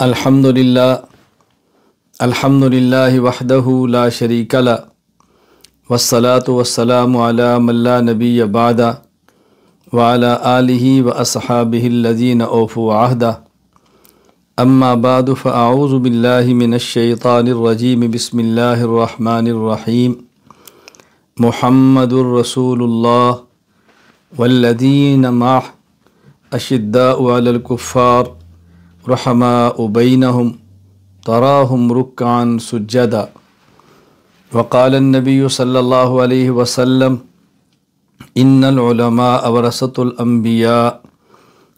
الحمدللہ وحدہ لا شریک لہ والصلاة والسلام علی من لا نبی بعدہ وعلی آلہ واصحابہ الذین اوفوا عہدہ اما بعد فاعوذ باللہ من الشیطان الرجیم بسم اللہ الرحمن الرحیم محمد رسول اللہ والذین معہ اشداء علی الکفار رحماء بینہم تراہم رکعا سجدا وقال النبی صلی اللہ علیہ وسلم ان العلماء ورثۃ الانبیاء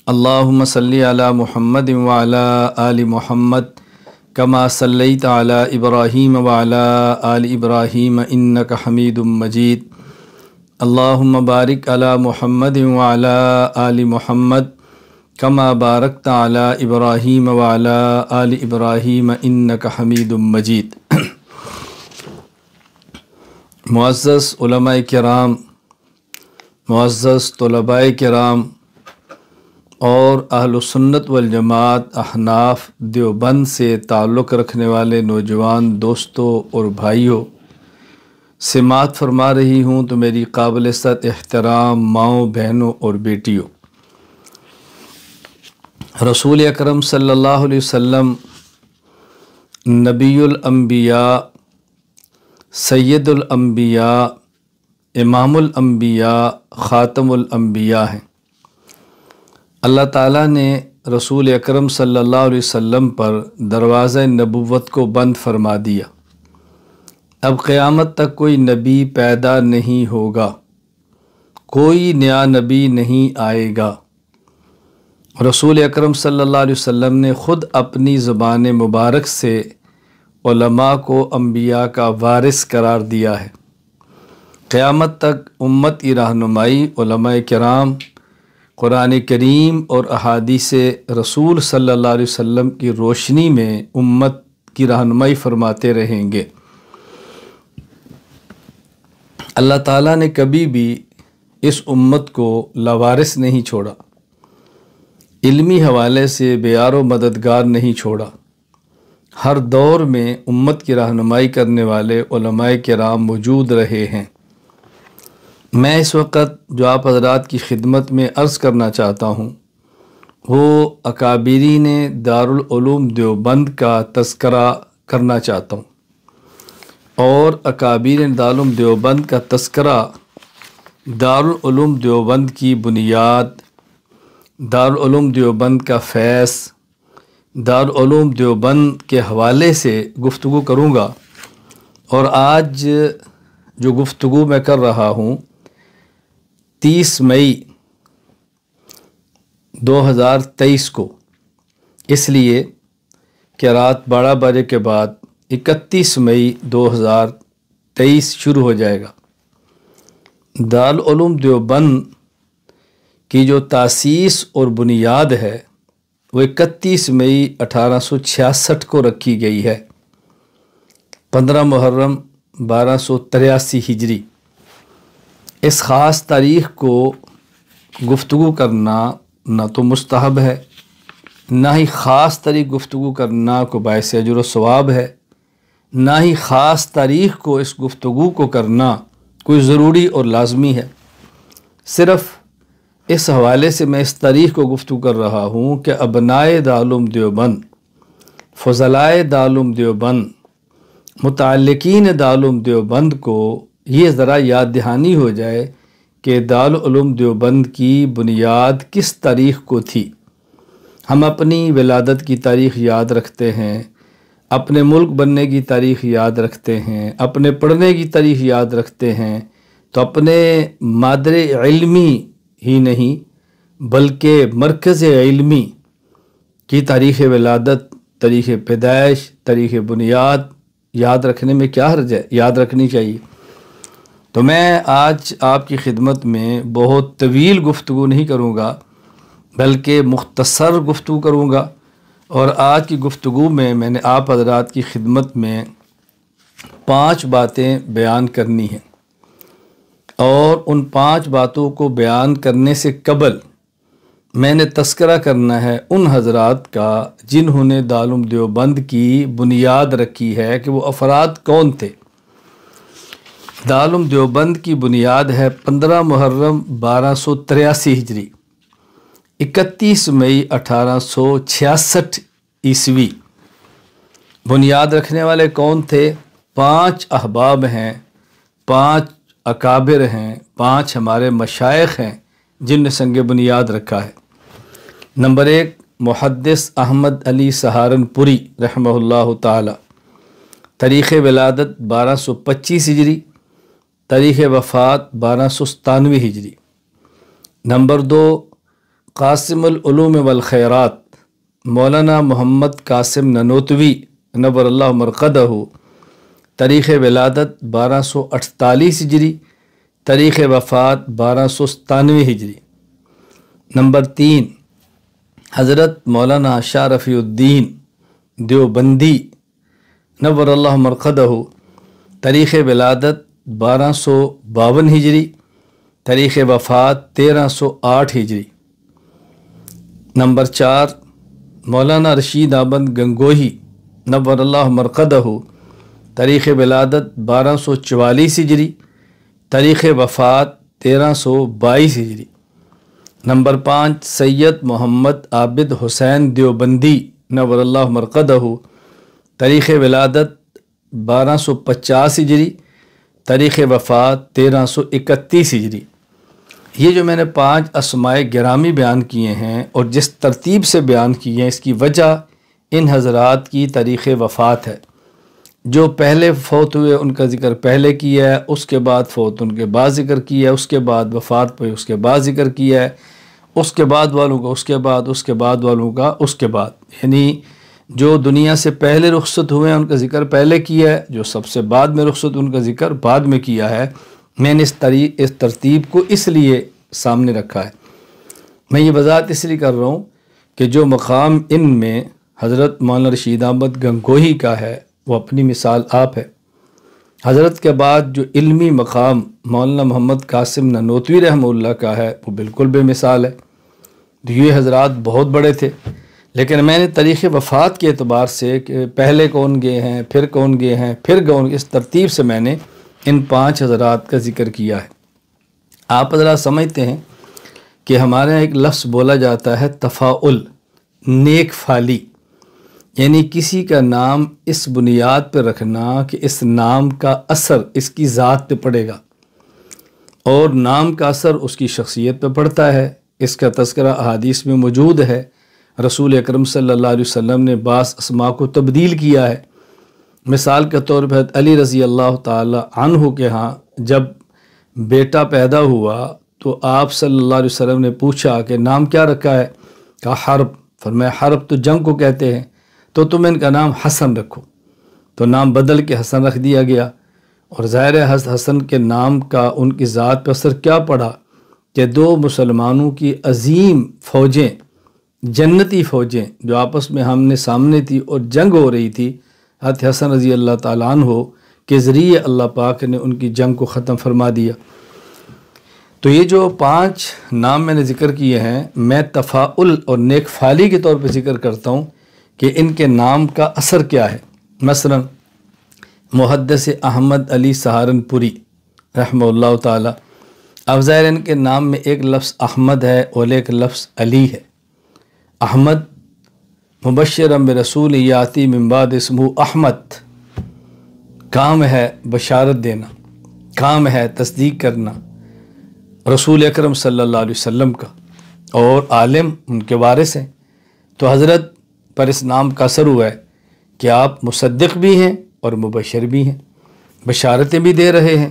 اللہم صلی علی محمد وعلی آل محمد کما صلیت علی ابراہیم وعلی آل ابراہیم انک حمید مجید اللہم بارک علی محمد وعلی آل محمد کما بارکت علی ابراہیم وعلی آل ابراہیم انک حمید مجید۔ معزز علماء کرام، معزز طلباء کرام اور اہل سنت والجماعت احناف دیوبند سے تعلق رکھنے والے نوجوان دوستوں اور بھائیوں، سماعت فرما رہی ہوں تو میری قابل عزت احترام ماؤں، بہنوں اور بیٹیوں، رسول اکرم صلی اللہ علیہ وسلم نبی الانبیاء، سید الانبیاء، امام الانبیاء، خاتم الانبیاء ہیں۔ اللہ تعالیٰ نے رسول اکرم صلی اللہ علیہ وسلم پر دروازہ نبوت کو بند فرما دیا۔ اب قیامت تک کوئی نبی پیدا نہیں ہوگا، کوئی نیا نبی نہیں آئے گا۔ رسول اکرم صلی اللہ علیہ وسلم نے خود اپنی زبان مبارک سے علماء کو انبیاء کا وارث قرار دیا ہے۔ قیامت تک امت کی رہنمائی علماء کرام قرآن کریم اور احادیث رسول صلی اللہ علیہ وسلم کی روشنی میں امت کی رہنمائی فرماتے رہیں گے۔ اللہ تعالیٰ نے کبھی بھی اس امت کو لاوارث نہیں چھوڑا، علمی حوالے سے بیار و مددگار نہیں چھوڑا۔ ہر دور میں امت کی رہنمائی کرنے والے علماء کرام موجود رہے ہیں۔ میں اس وقت جو آپ حضرات کی خدمت میں عرض کرنا چاہتا ہوں وہ اکابرین دارالعلوم دیوبند کا تذکرہ کرنا چاہتا ہوں، اور اکابرین دارالعلوم دیوبند کا تذکرہ دارالعلوم دیوبند کی بنیاد، دارالعلوم دیوبند کا فیض، دارالعلوم دیوبند کے حوالے سے گفتگو کروں گا۔ اور آج جو گفتگو میں کر رہا ہوں 30 مئی 2023 کو، اس لیے کہ رات 12 بجے کے بعد 31 مئی 2023 شروع ہو جائے گا۔ دارالعلوم دیوبند کی جو تاسیس اور بنیاد ہے وہ 31 مئی 1866 کو رکھی گئی ہے، 15 محرم 1283 ہجری۔ اس خاص تاریخ کو گفتگو کرنا نہ تو مستحب ہے، نہ ہی خاص تاریخ گفتگو کرنا کو باعث اجر و ثواب ہے، نہ ہی خاص تاریخ کو اس گفتگو کو کرنا کوئی ضروری اور لازمی ہے۔ صرف اس حوالے سے میں اس تاریخ کو گفتگو کر رہا ہوں کہ ابنائے دارالعلوم دیوبند، فضلائے دارالعلوم دیوبند، متعلقین دارالعلوم دیوبند کو یہ ذرا یاد دہانی ہو جائے کہ دارالعلوم دیوبند کی بنیاد کس تاریخ کو تھی۔ ہم اپنی ولادت کی تاریخ یاد رکھتے ہیں، اپنے ملک بننے کی تاریخ یاد رکھتے ہیں، اپنے پڑھنے کی تاریخ یاد رکھتے ہیں، تو اپنے مادر علمی ہی نہیں بلکہ مرکز علمی کی تاریخ ولادت، تاریخ پیدائش، تاریخ بنیاد یاد رکھنے میں کیا حرج ہے، یاد رکھنی چاہیے۔ تو میں آج آپ کی خدمت میں بہت طویل گفتگو نہیں کروں گا بلکہ مختصر گفتگو کروں گا، اور آج کی گفتگو میں نے آپ حضرات کی خدمت میں 5 باتیں بیان کرنی ہیں، اور ان 5 باتوں کو بیان کرنے سے قبل میں نے تذکرہ کرنا ہے ان حضرات کا جنہوں نے دارالعلوم دیوبند کی بنیاد رکھی ہے کہ وہ افراد کون تھے۔ دارالعلوم دیوبند کی بنیاد ہے 15 محرم 1283 ہجری، 31 مئی 1866 عیسوی۔ بنیاد رکھنے والے کون تھے؟ 5 احباب ہیں، 5 اکابر ہیں، 5 ہمارے مشائخ ہیں جن نے سنگ بنیاد رکھا ہے۔ نمبر 1 محدث احمد علی سہارنپوری رحمہ اللہ تعالی، تاریخ ولادت 1225 ہجری، تاریخ وفات 1297 ہجری۔ نمبر 2 قاسم العلوم والخیرات مولانا محمد قاسم ننوتوی نور اللہ مرقدہ، تاریخ ولادت 1248 ہجری، تاریخ وفات 1297 ہجری۔ نمبر 3 حضرت مولانا شاہ رفیع الدین دیوبندی نور اللہ مرقدہ، تاریخ ولادت 1252 ہجری، تاریخ وفات 1308 ہجری۔ نمبر 4 مولانا رشید احمد گنگوہی نور اللہ مرقدہ، تاریخ ولادت 1244 ہجری، تاریخ وفات 1322 ہجری۔ نمبر 5 سید محمد عابد حسین دیوبندی نور اللہ مرقدہ، تاریخ ولادت 1250 ہجری، تاریخ وفات 1331 ہجری۔ یہ جو میں نے 5 اسماء گرامی بیان کیے ہیں اور جس ترتیب سے بیان کیے ہیں، اس کی وجہ ان حضرات کی تاریخ وفات ہے۔ جو پہلے فوت ہوئے ان کا ذکر پہلے کیا ہے، اس کے بعد فوت ان کے بعد ذکر کیا ہے، اس کے بعد وفات پہ اس کے بعد ذکر کیا ہے، اس کے بعد والوں کا اس کے بعد، اس کے بعد والوں کا اس کے بعد، یعنی جو دنیا سے پہلے رخصت ہوئے ہیں ان کا ذکر پہلے کیا ہے، جو سب سے بعد میں رخصت ان کا ذکر بعد میں کیا ہے۔ میں نے اس ترتیب کو اس لیے سامنے رکھا ہے۔ میں یہ وضاحت اس لیے کر رہا ہوں کہ جو مقام ان میں حضرت مولانا رشید احمد گنگوہی کا ہے وہ اپنی مثال آپ ہے۔ حضرت کے بعد جو علمی مقام مولانا محمد قاسم ننوتوی رحمہ اللہ کا ہے وہ بالکل بے مثال ہے۔ یہ حضرات بہت بڑے تھے، لیکن میں نے تاریخ وفات کے اعتبار سے کہ پہلے کون گئے ہیں، پھر کون گئے ہیں، پھر کون، اس ترتیب سے میں نے ان 5 حضرات کا ذکر کیا ہے۔ آپ حضرات سمجھتے ہیں کہ ہمارے یہاں ایک لفظ بولا جاتا ہے تفاعل، نیک فالی، یعنی کسی کا نام اس بنیاد پہ رکھنا کہ اس نام کا اثر اس کی ذات پہ پڑے گا، اور نام کا اثر اس کی شخصیت پہ پڑتا ہے۔ اس کا تذکرہ احادیث میں موجود ہے۔ رسول اکرم صلی اللہ علیہ وسلم نے بعض اسماء کو تبدیل کیا ہے۔ مثال کے طور پر علی رضی اللہ تعالی عنہ کے ہاں جب بیٹا پیدا ہوا تو آپ صلی اللہ علیہ وسلم نے پوچھا کہ نام کیا رکھا ہے؟ کہا حرب۔ فرمایا حرب تو جنگ کو کہتے ہیں، تو تم ان کا نام حسن رکھو۔ تو نام بدل کے حسن رکھ دیا گیا، اور ظاہر ہے حسن کے نام کا ان کی ذات پر اثر کیا پڑا کہ 2 مسلمانوں کی عظیم فوجیں، جنتی فوجیں جو آپس میں آمنے سامنے تھی اور جنگ ہو رہی تھی، حضرت حسن رضی اللہ تعالیٰ عنہ کے ذریعے اللہ پاک نے ان کی جنگ کو ختم فرما دیا۔ تو یہ جو 5 نام میں نے ذکر کیے ہیں، میں تفاعل اور نیک فالی کے طور پہ ذکر کرتا ہوں کہ ان کے نام کا اثر کیا ہے۔ مثلا محدث احمد علی سہارنپوری رحمہ اللہ تعالی، اب ظاہر ان کے نام میں ایک لفظ احمد ہے اور ایک لفظ علی ہے۔ احمد مبشرم برسول یاتی من بعد اسمہ احمد، کام ہے بشارت دینا، کام ہے تصدیق کرنا رسول اکرم صلی اللہ علیہ وسلم کا، اور عالم ان کے وارث ہیں۔ تو حضرت پر اس نام کا اثر ہوا ہے کہ آپ مصدق بھی ہیں اور مبشر بھی ہیں، بشارتیں بھی دے رہے ہیں،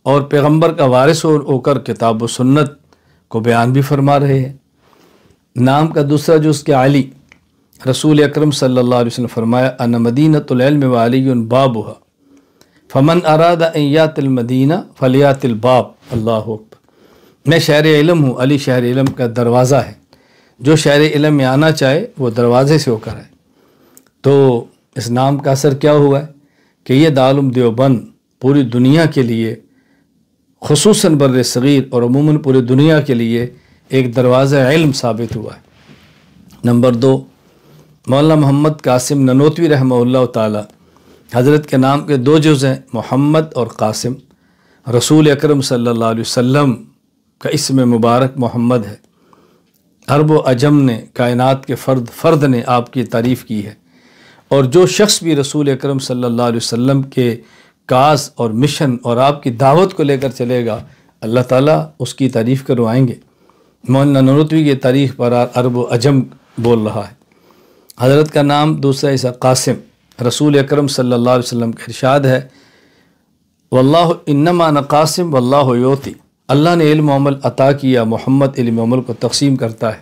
اور پیغمبر کا وارث ہو کر کتاب و سنت کو بیان بھی فرما رہے ہیں۔ نام کا دوسرا جز کہ علی، رسول اکرم صلی اللہ علیہ وسلم فرمایا انا مدینۃ العلم وعلی بابها فمن اراد ان یات المدینہ فلیات الباب۔ اللہ اکبر، میں شہر علم ہوں، علی شہر علم کا دروازہ ہے، جو شہر علم میں آنا چاہے وہ دروازے سے ہو کر آئے۔ تو اس نام کا اثر کیا ہوا ہے کہ یہ دارالعلوم دیوبند پوری دنیا کے لیے، خصوصاً بر صغیر اور عموماً پوری دنیا کے لیے ایک دروازہ علم ثابت ہوا ہے۔ نمبر 2، مولانا محمد قاسم ننوتوی رحمہ اللہ تعالی، حضرت کے نام کے 2 جز ہیں، محمد اور قاسم۔ رسول اکرم صلی اللہ علیہ وسلم کا اسم مبارک محمد ہے۔ عرب و عجم نے، کائنات کے فرد نے آپ کی تعریف کی ہے، اور جو شخص بھی رسول اکرم صلی اللہ علیہ وسلم کے کاز اور مشن اور آپ کی دعوت کو لے کر چلے گا، اللہ تعالیٰ اس کی تعریف کروائیں گے۔ مولانا ننوتوی کی تاریخ پر عرب و عجم بول رہا ہے۔ حضرت کا نام دوسرا حصہ قاسم، رسول اکرم صلی اللہ علیہ وسلم کا ارشاد ہے، واللہ انما انا قاسم واللہ یوتی، اللہ نے علم و عمل عطا کیا، محمد علم و عمل کو تقسیم کرتا ہے۔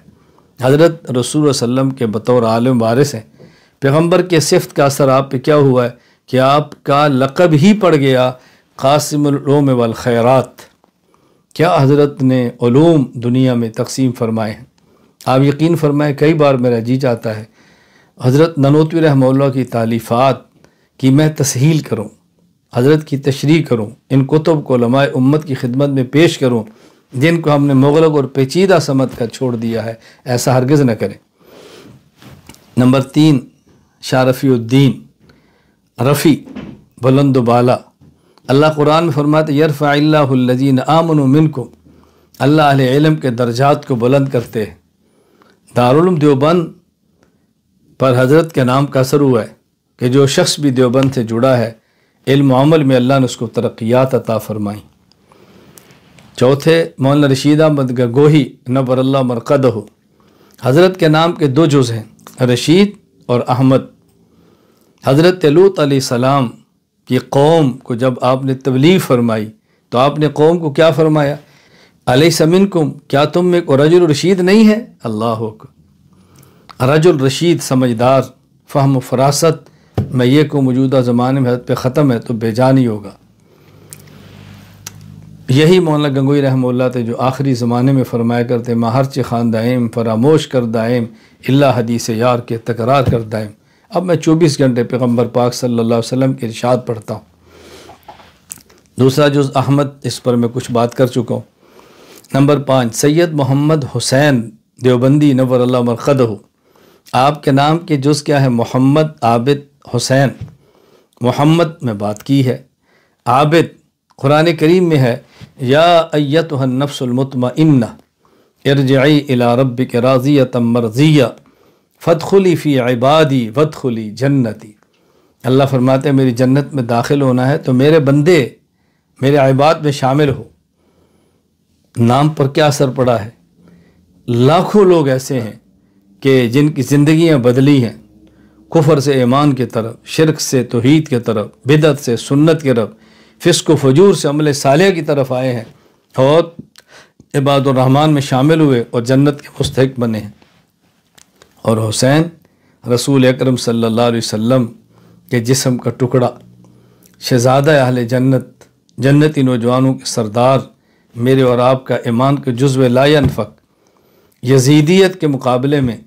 حضرت رسول اللہ علیہ وسلم کے بطور عالم وارث ہیں۔ پیغمبر کے صفت کا اثر آپ پہ کیا ہوا ہے کہ آپ کا لقب ہی پڑ گیا قاسم العلوم والخیرات۔ کیا حضرت نے علوم دنیا میں تقسیم فرمائے ہیں۔ آپ یقین فرمائیں، کئی بار میرا جی چاہتا ہے حضرت ننوتوی رحمہ اللہ کی تالیفات کی میں تسہیل کروں، حضرت کی تشریح کروں، ان کتب کو علماء امت کی خدمت میں پیش کروں جن کو ہم نے مغلق اور پیچیدہ سمجھ کر چھوڑ دیا ہے۔ ایسا ہرگز نہ کریں۔ نمبر 3، شاہ رفیع الدین، رفیع بلند و بالا۔ اللہ قرآن میں فرماتے یرفع اللہ الذین آمنوا منکم، اللہ اہل علم کے درجات کو بلند کرتے ہیں۔ دارالعلوم دیوبند پر حضرت کے نام کا اثر ہوا ہے کہ جو شخص بھی دیوبند سے جڑا ہے، علم و عمل میں اللہ نے اس کو ترقیات عطا فرمائیں۔ چوتھے، مولانا رشید احمد گنگوہی نور اللہ مرقدہ، حضرت کے نام کے 2 جز ہیں، رشید اور احمد۔ حضرت لوط علیہ السلام کی قوم کو جب آپ نے تبلیغ فرمائی تو آپ نے قوم کو کیا فرمایا؟ الیس منکم، کیا تم میں کوئی رجل رشید نہیں ہے؟ اللہ اکبر۔ رجل رشید، سمجھدار، فہم و فراست میں یہ کو موجودہ زمانے میں حضرت پہ ختم ہے تو بے جان ہی ہوگا۔ یہی مولانا گنگوئی رحمہ اللہ تھے جو آخری زمانے میں فرمایا کرتے ما ہرچہ خواندہ ایم فراموش کردہ ایم اللہ حدیث یار کے تکرار کردہ ایم۔ اب میں 24 گھنٹے پیغمبر پاک صلی اللہ علیہ وسلم کے ارشاد پڑھتا ہوں۔ دوسرا جز احمد، اس پر میں کچھ بات کر چکا ہوں۔ نمبر 5، سید محمد حسین دیوبندی نور اللہ مرقدہ، آپ کے نام کے جز کیا ہے؟ محمد، عابد، حسین۔ محمد میں بات کی ہے، عابد قرآن کریم میں ہے یا ایتھا النفس المطمئنہ ارجعی الی ربک راضیۃ مرضیہ فادخلی فی عبادی وادخلی جنتی۔ اللہ فرماتے ہیں میری جنت میں داخل ہونا ہے تو میرے بندے میرے عباد میں شامل ہو۔ نام پر کیا اثر پڑا ہے؟ لاکھوں لوگ ایسے ہیں کہ جن کی زندگیاں بدلی ہیں، کفر سے ایمان کی طرف، شرک سے توحید کی طرف، بدعت سے سنت کی طرف، فسق و فجور سے عمل صالح کی طرف آئے ہیں اور عباد الرحمن میں شامل ہوئے اور جنت کے مستحق بنے ہیں۔ اور حسین رسول اکرم صلی اللہ علیہ وسلم کے جسم کا ٹکڑا، شہزادہ اہل جنت، جنتی نوجوانوں کے سردار، میرے اور آپ کا ایمان کے جزو لا ینفک۔ یزیدیت کے مقابلے میں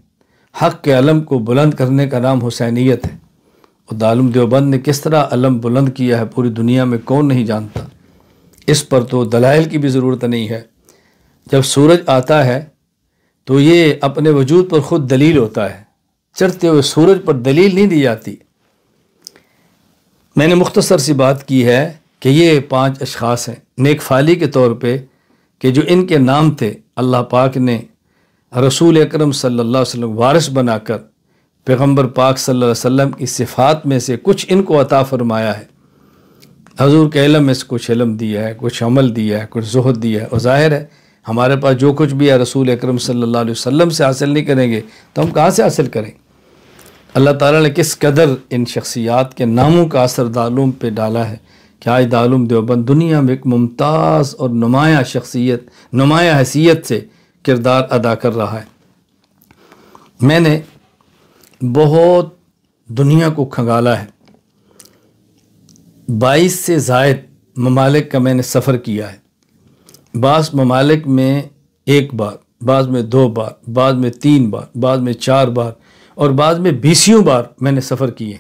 حق کے علم کو بلند کرنے کا نام حسینیت ہے۔ اور دارالعلوم دیوبند نے کس طرح علم بلند کیا ہے پوری دنیا میں کون نہیں جانتا۔ اس پر تو دلائل کی بھی ضرورت نہیں ہے۔ جب سورج آتا ہے تو یہ اپنے وجود پر خود دلیل ہوتا ہے، چڑھتے ہوئے سورج پر دلیل نہیں دی جاتی۔ میں نے مختصر سی بات کی ہے کہ یہ 5 اشخاص ہیں نیک فالی کے طور پہ کہ جو ان کے نام تھے اللہ پاک نے رسول اکرم صلی اللہ علیہ وسلم وارث بنا کر پیغمبر پاک صلی اللہ علیہ وسلم کی صفات میں سے کچھ ان کو عطا فرمایا ہے۔ حضور کے علم میں سے کچھ علم دیا ہے، کچھ عمل دیا ہے، کچھ زہد دیا ہے، اور ظاہر ہے ہمارے پاس جو کچھ بھی ہے رسول اکرم صلی اللہ علیہ وسلم سے حاصل نہیں کریں گے تو ہم کہاں سے حاصل کریں؟ اللہ تعالیٰ نے کس قدر ان شخصیات کے ناموں کا اثر دارالعلوم پہ ڈالا ہے کہ آج دارالعلوم دیوبند دنیا میں ایک ممتاز اور نمایاں شخصیت، نمایاں حیثیت سے کردار ادا کر رہا ہے۔ میں نے بہت دنیا کو کھنگالا ہے، 22 سے زائد ممالک کا میں نے سفر کیا ہے۔ بعض ممالک میں 1 بار، بعض میں 2 بار، بعض میں 3 بار، بعض میں 4 بار اور بعض میں 20 بار میں نے سفر کیے۔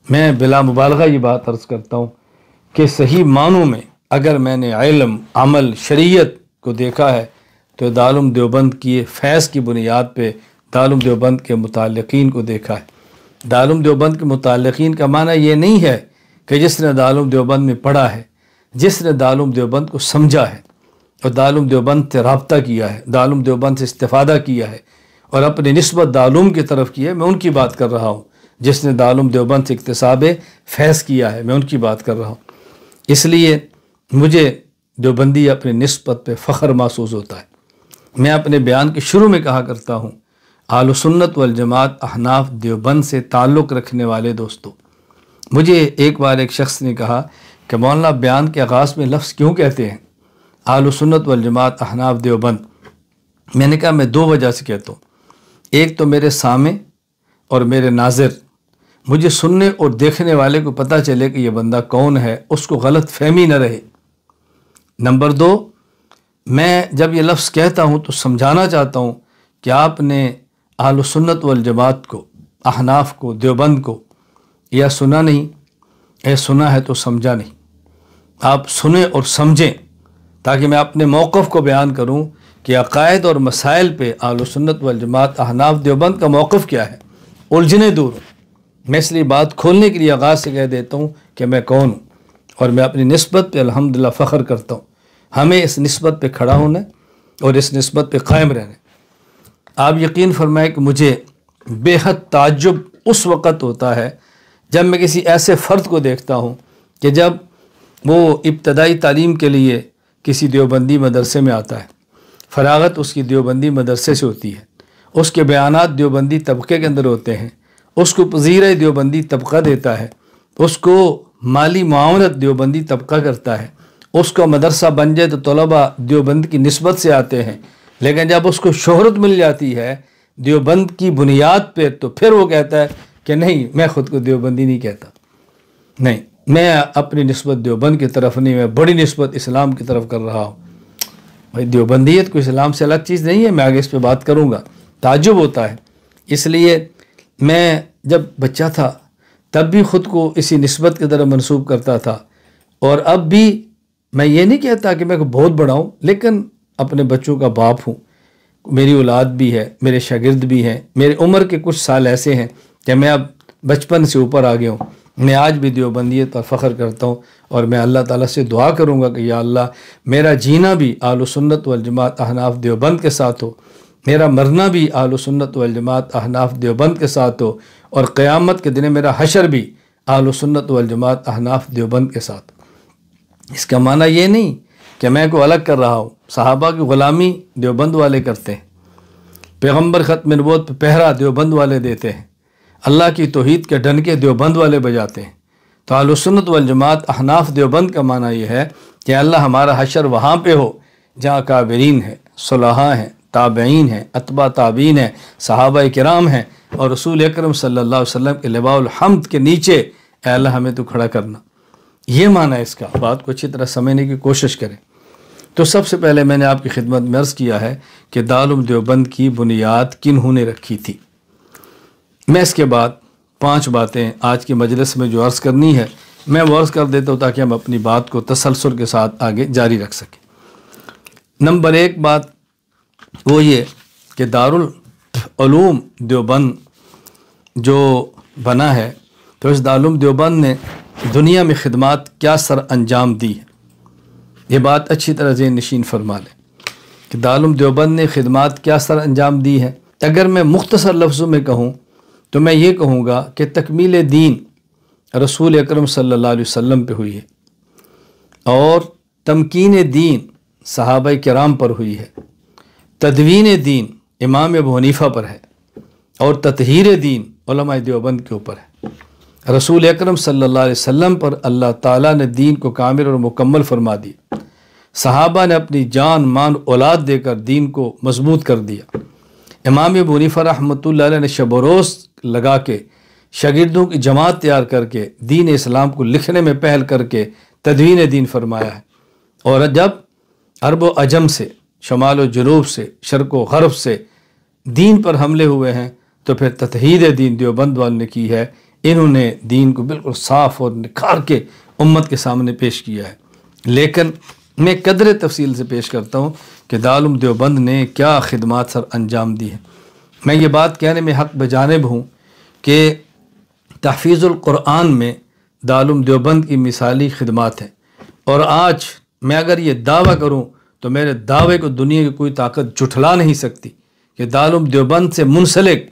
میں بلا مبالغہ یہ بات عرض کرتا ہوں کہ صحیح معنوں میں اگر میں نے علم، عمل، شریعت کو دیکھا ہے تو دارالعلوم دیوبند کی فیض کی بنیاد پہ دارالعلوم دیوبند کے متعلقین کو دیکھا ہے۔ دارالعلوم دیوبند کے متعلقین کا معنی یہ نہیں ہے کہ جس نے دارالعلوم دیوبند میں پڑھا ہے، جس نے دارالعلوم دیوبند کو سمجھا ہے اور دارالعلوم دیوبند سے رابطہ کیا ہے، دارالعلوم دیوبند سے استفادہ کیا ہے اور اپنی نسبت دارالعلوم کی طرف کی ہے، میں ان کی بات کر رہا ہوں۔ جس نے دارالعلوم دیوبند سے اکتساب فیض کیا ہے، میں ان کی بات کر رہا ہوں۔ اس لیے مجھے دیوبندی اپنی نسبت پہ فخر محسوس ہوتا ہے۔ میں اپنے بیان کے شروع میں کہا کرتا ہوں، اہل سنت والجماعت احناف دیوبند سے تعلق رکھنے والے دوستو، مجھے ایک بار ایک شخص نے کہا کہ مولانا بیان کے آغاز میں لفظ کیوں کہتے ہیں اہل سنت والجماعت احناف دیوبند؟ میں نے کہا میں دو وجہ سے کہتا ہوں۔ ایک تو میرے سامع اور میرے ناظر، مجھے سننے اور دیکھنے والے کو پتہ چلے کہ یہ بندہ کون ہے، اس کو غلط فہمی نہ رہے۔ نمبر دو، میں جب یہ لفظ کہتا ہوں تو سمجھانا چاہتا ہوں کہ آپ نے اہل سنت والجماعت کو، احناف کو، دیوبند کو یا سنا نہیں، اے سنا ہے تو سمجھا نہیں۔ آپ سنیں اور سمجھیں تاکہ میں اپنے موقف کو بیان کروں کہ عقائد اور مسائل پہ اہل سنت والجماعت احناف دیوبند کا موقف کیا ہے، الجھنے دور ہوں۔ میں اس لیے بات کھولنے کے لیے آغاز سے کہہ دیتا ہوں کہ میں کون ہوں اور میں اپنی نسبت پہ الحمدللہ فخر کرتا ہوں۔ ہمیں اس نسبت پہ کھڑا ہونا ہے اور اس نسبت پہ قائم رہنا ہے۔ آپ یقین فرمائیں کہ مجھے بے حد تعجب اس وقت ہوتا ہے جب میں کسی ایسے فرد کو دیکھتا ہوں کہ جب وہ ابتدائی تعلیم کے لیے کسی دیوبندی مدرسے میں آتا ہے، فراغت اس کی دیوبندی مدرسے سے ہوتی ہے، اس کے بیانات دیوبندی طبقے کے اندر ہوتے ہیں، اس کو پذیرہ دیوبندی طبقہ دیتا ہے، اس کو مالی معاونت دیوبندی طبقہ کرتا ہے، اس کا مدرسہ بن جائے تو طلباء دیوبند کی نسبت سے آتے ہیں، لیکن جب اس کو شہرت مل جاتی ہے دیوبند کی بنیاد پہ تو پھر وہ کہتا ہے کہ نہیں، میں خود کو دیوبندی نہیں کہتا، نہیں، میں اپنی نسبت دیوبند کی طرف نہیں، میں بڑی نسبت اسلام کی طرف کر رہا ہوں۔ بھائی دیوبندیت کو اسلام سے الگ چیز نہیں ہے، میں آگے اس پہ بات کروں گا۔ تعجب ہوتا ہے، اس لیے میں جب بچہ تھا تب بھی خود کو اسی نسبت کی طرف منسوب کرتا تھا، اور اب بھی میں یہ نہیں کہتا کہ میں بہت بڑا ہوں، لیکن اپنے بچوں کا باپ ہوں، میری اولاد بھی ہے، میرے شاگرد بھی ہیں، میرے عمر کے کچھ سال ایسے ہیں کہ میں اب بچپن سے اوپر آ گیا ہوں۔ میں آج بھی دیوبندیت پر فخر کرتا ہوں اور میں اللہ تعالیٰ سے دعا کروں گا کہ یا اللہ میرا جینا بھی اہل سنت والجماعت احناف دیوبند کے ساتھ ہو، میرا مرنا بھی اہل سنت والجماعت احناف دیوبند کے ساتھ ہو، اور قیامت کے دن میرا حشر بھی اہل سنت والجماعت احناف دیوبند کے ساتھ۔ اس کا معنی یہ نہیں کہ میں کو الگ کر رہا ہوں۔ صحابہ کی غلامی دیوبند والے کرتے ہیں، پیغمبر ختم نبوت پہ پہرا دیوبند والے دیتے ہیں، اللہ کی توحید کے ڈنکے دیوبند والے بجاتے ہیں۔ تو اہل سنت والجماعت احناف دیوبند کا معنی یہ ہے کہ اللہ ہمارا حشر وہاں پہ ہو جہاں کابرین ہیں، صلحاء ہیں، تابعین ہیں، اتباع تابعین ہیں، صحابہ کرام ہیں، اور رسول اکرم صلی اللہ علیہ وسلم کے لواء الحمد کے نیچے اے اللہ ہمیں تو کھڑا کرنا۔ یہ معنی ہے اس کا، بات کو اچھی طرح سمجھنے کی کوشش کریں۔ تو سب سے پہلے میں نے آپ کی خدمت میں عرض کیا ہے کہ دارالعلوم دیوبند کی بنیاد کنہوں نے رکھی تھی۔ میں اس کے بعد 5 باتیں آج کی مجلس میں جو عرض کرنی ہے میں وہ عرض کر دیتا ہوں تاکہ ہم اپنی بات کو تسلسل کے ساتھ آگے جاری رکھ سکیں۔ نمبر 1 بات وہ یہ کہ دارالعلوم دیوبند جو بنا ہے تو اس دارالعلوم دیوبند نے دنیا میں خدمات کیا سر انجام دی ہے، یہ بات اچھی طرح ذہن نشین فرما لیں کہ دارالعلوم دیوبند نے خدمات کیا سر انجام دی ہے۔ اگر میں مختصر لفظوں میں کہوں تو میں یہ کہوں گا کہ تکمیل دین رسول اکرم صلی اللہ علیہ وسلم پہ ہوئی ہے، اور تمکین دین صحابہ کرام پر ہوئی ہے، تدوین دین امام ابو حنیفہ پر ہے، اور تطہیر دین علماء دیوبند کے اوپر ہے۔ رسول اکرم صلی اللہ علیہ وسلم پر اللہ تعالیٰ نے دین کو کامل اور مکمل فرما دیا، صحابہ نے اپنی جان مان اولاد دے کر دین کو مضبوط کر دیا۔ امام ابو حنیفہ رحمۃ اللہ علیہ نے شب و روز لگا کے شاگردوں کی جماعت تیار کر کے دین اسلام کو لکھنے میں پہل کر کے تدوین دین فرمایا ہے، اور جب عرب و عجم سے، شمال و جنوب سے، شرق و غرب سے دین پر حملے ہوئے ہیں تو پھر تطہیر دین دیوبند والوں نے کی ہے۔ انہوں نے دین کو بالکل صاف اور نکھار کے امت کے سامنے پیش کیا ہے، لیکن میں قدر تفصیل سے پیش کرتا ہوں کہ دارالعلوم دیوبند نے کیا خدمات سر انجام دی ہے۔ میں یہ بات کہنے میں حق بجانب ہوں کہ تحفیظ القرآن میں دارالعلوم دیوبند کی مثالی خدمات ہیں، اور آج میں اگر یہ دعویٰ کروں تو میرے دعوے کو دنیا کی کوئی طاقت جھٹلا نہیں سکتی کہ دارالعلوم دیوبند سے منسلک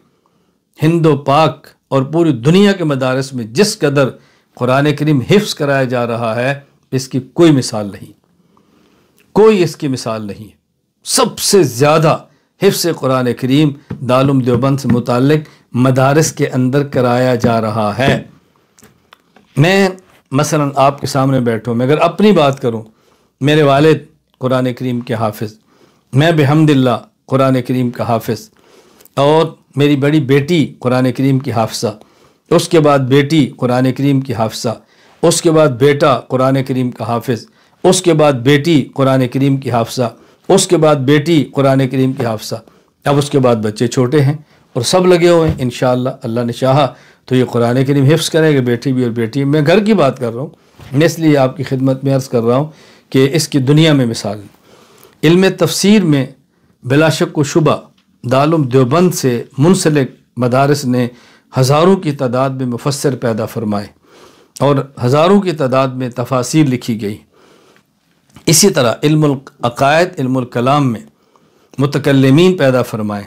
ہند و پاک اور پوری دنیا کے مدارس میں جس قدر قرآن کریم حفظ کرایا جا رہا ہے، اس کی کوئی مثال نہیں، کوئی اس کی مثال نہیں ہے۔ سب سے زیادہ حفظ قرآن کریم دارالعلوم دیوبند سے متعلق مدارس کے اندر کرایا جا رہا ہے۔ میں مثلا آپ کے سامنے بیٹھوں، میں اگر اپنی بات کروں، میرے والد قرآن کریم کے حافظ، میں بحمد اللہ قرآن کریم کا حافظ، اور میری بڑی بیٹی قرآن کریم کی حافظہ، اس کے بعد بیٹی قرآن کریم کی حافظہ، اس کے بعد بیٹا قرآن کریم کا حافظ، اس کے بعد بیٹی قرآن کریم کی حافظہ، اس کے بعد بیٹی قرآن کریم کی حافظہ، اب اس کے بعد بچے چھوٹے ہیں اور سب لگے ہوئے ہیں، انشاءاللہ اللہ نے چاہا تو یہ قرآن کریم حفظ کریں گے، بیٹی بھی اور بیٹی۔ میں گھر کی بات کر رہا ہوں، میں اس لیے آپ کی خدمت میں عرض کر رہا ہوں کہ اس کی دنیا میں مثال نہیں۔ علم تفسیر میں بلا شک و شبہ دارالعلوم دیوبند سے منسلک مدارس نے ہزاروں کی تعداد میں مفسر پیدا فرمائے اور ہزاروں کی تعداد میں تفاسیر لکھی گئی۔ اسی طرح علم العقائد، علم الکلام میں متکلمین پیدا فرمائے،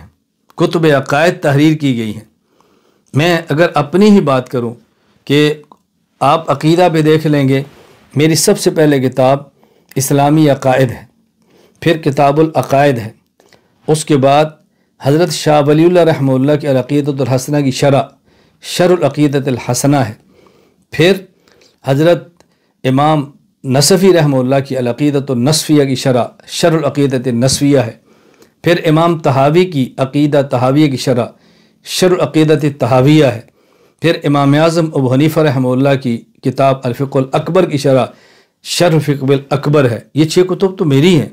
کتب عقائد تحریر کی گئی ہیں۔ میں اگر اپنی ہی بات کروں کہ آپ عقیدہ پہ دیکھ لیں گے، میری سب سے پہلے کتاب اسلامی عقائد ہے، پھر کتاب العقائد ہے، اس کے بعد حضرت شاہ ولی اللہ رحمہ اللہ کی العقیدۃ الحسنہ کی شرح العقیدۃ الحسنہ ہے، پھر حضرت امام نصفی رحمہ اللہ کی العقیدۃ النصفیہ کی شرح العقیدۃ النصفیہ ہے، پھر امام طحاوی کی عقیدہ طحاویہ کی شرح العقیدۃ الطحاویہ ہے، پھر امام اعظم ابو حنیفہ رحمہ اللہ کی کتاب الفقہ الاکبر کی شرح الفقہ الاکبر ہے۔ یہ 6 کتب تو میری ہیں،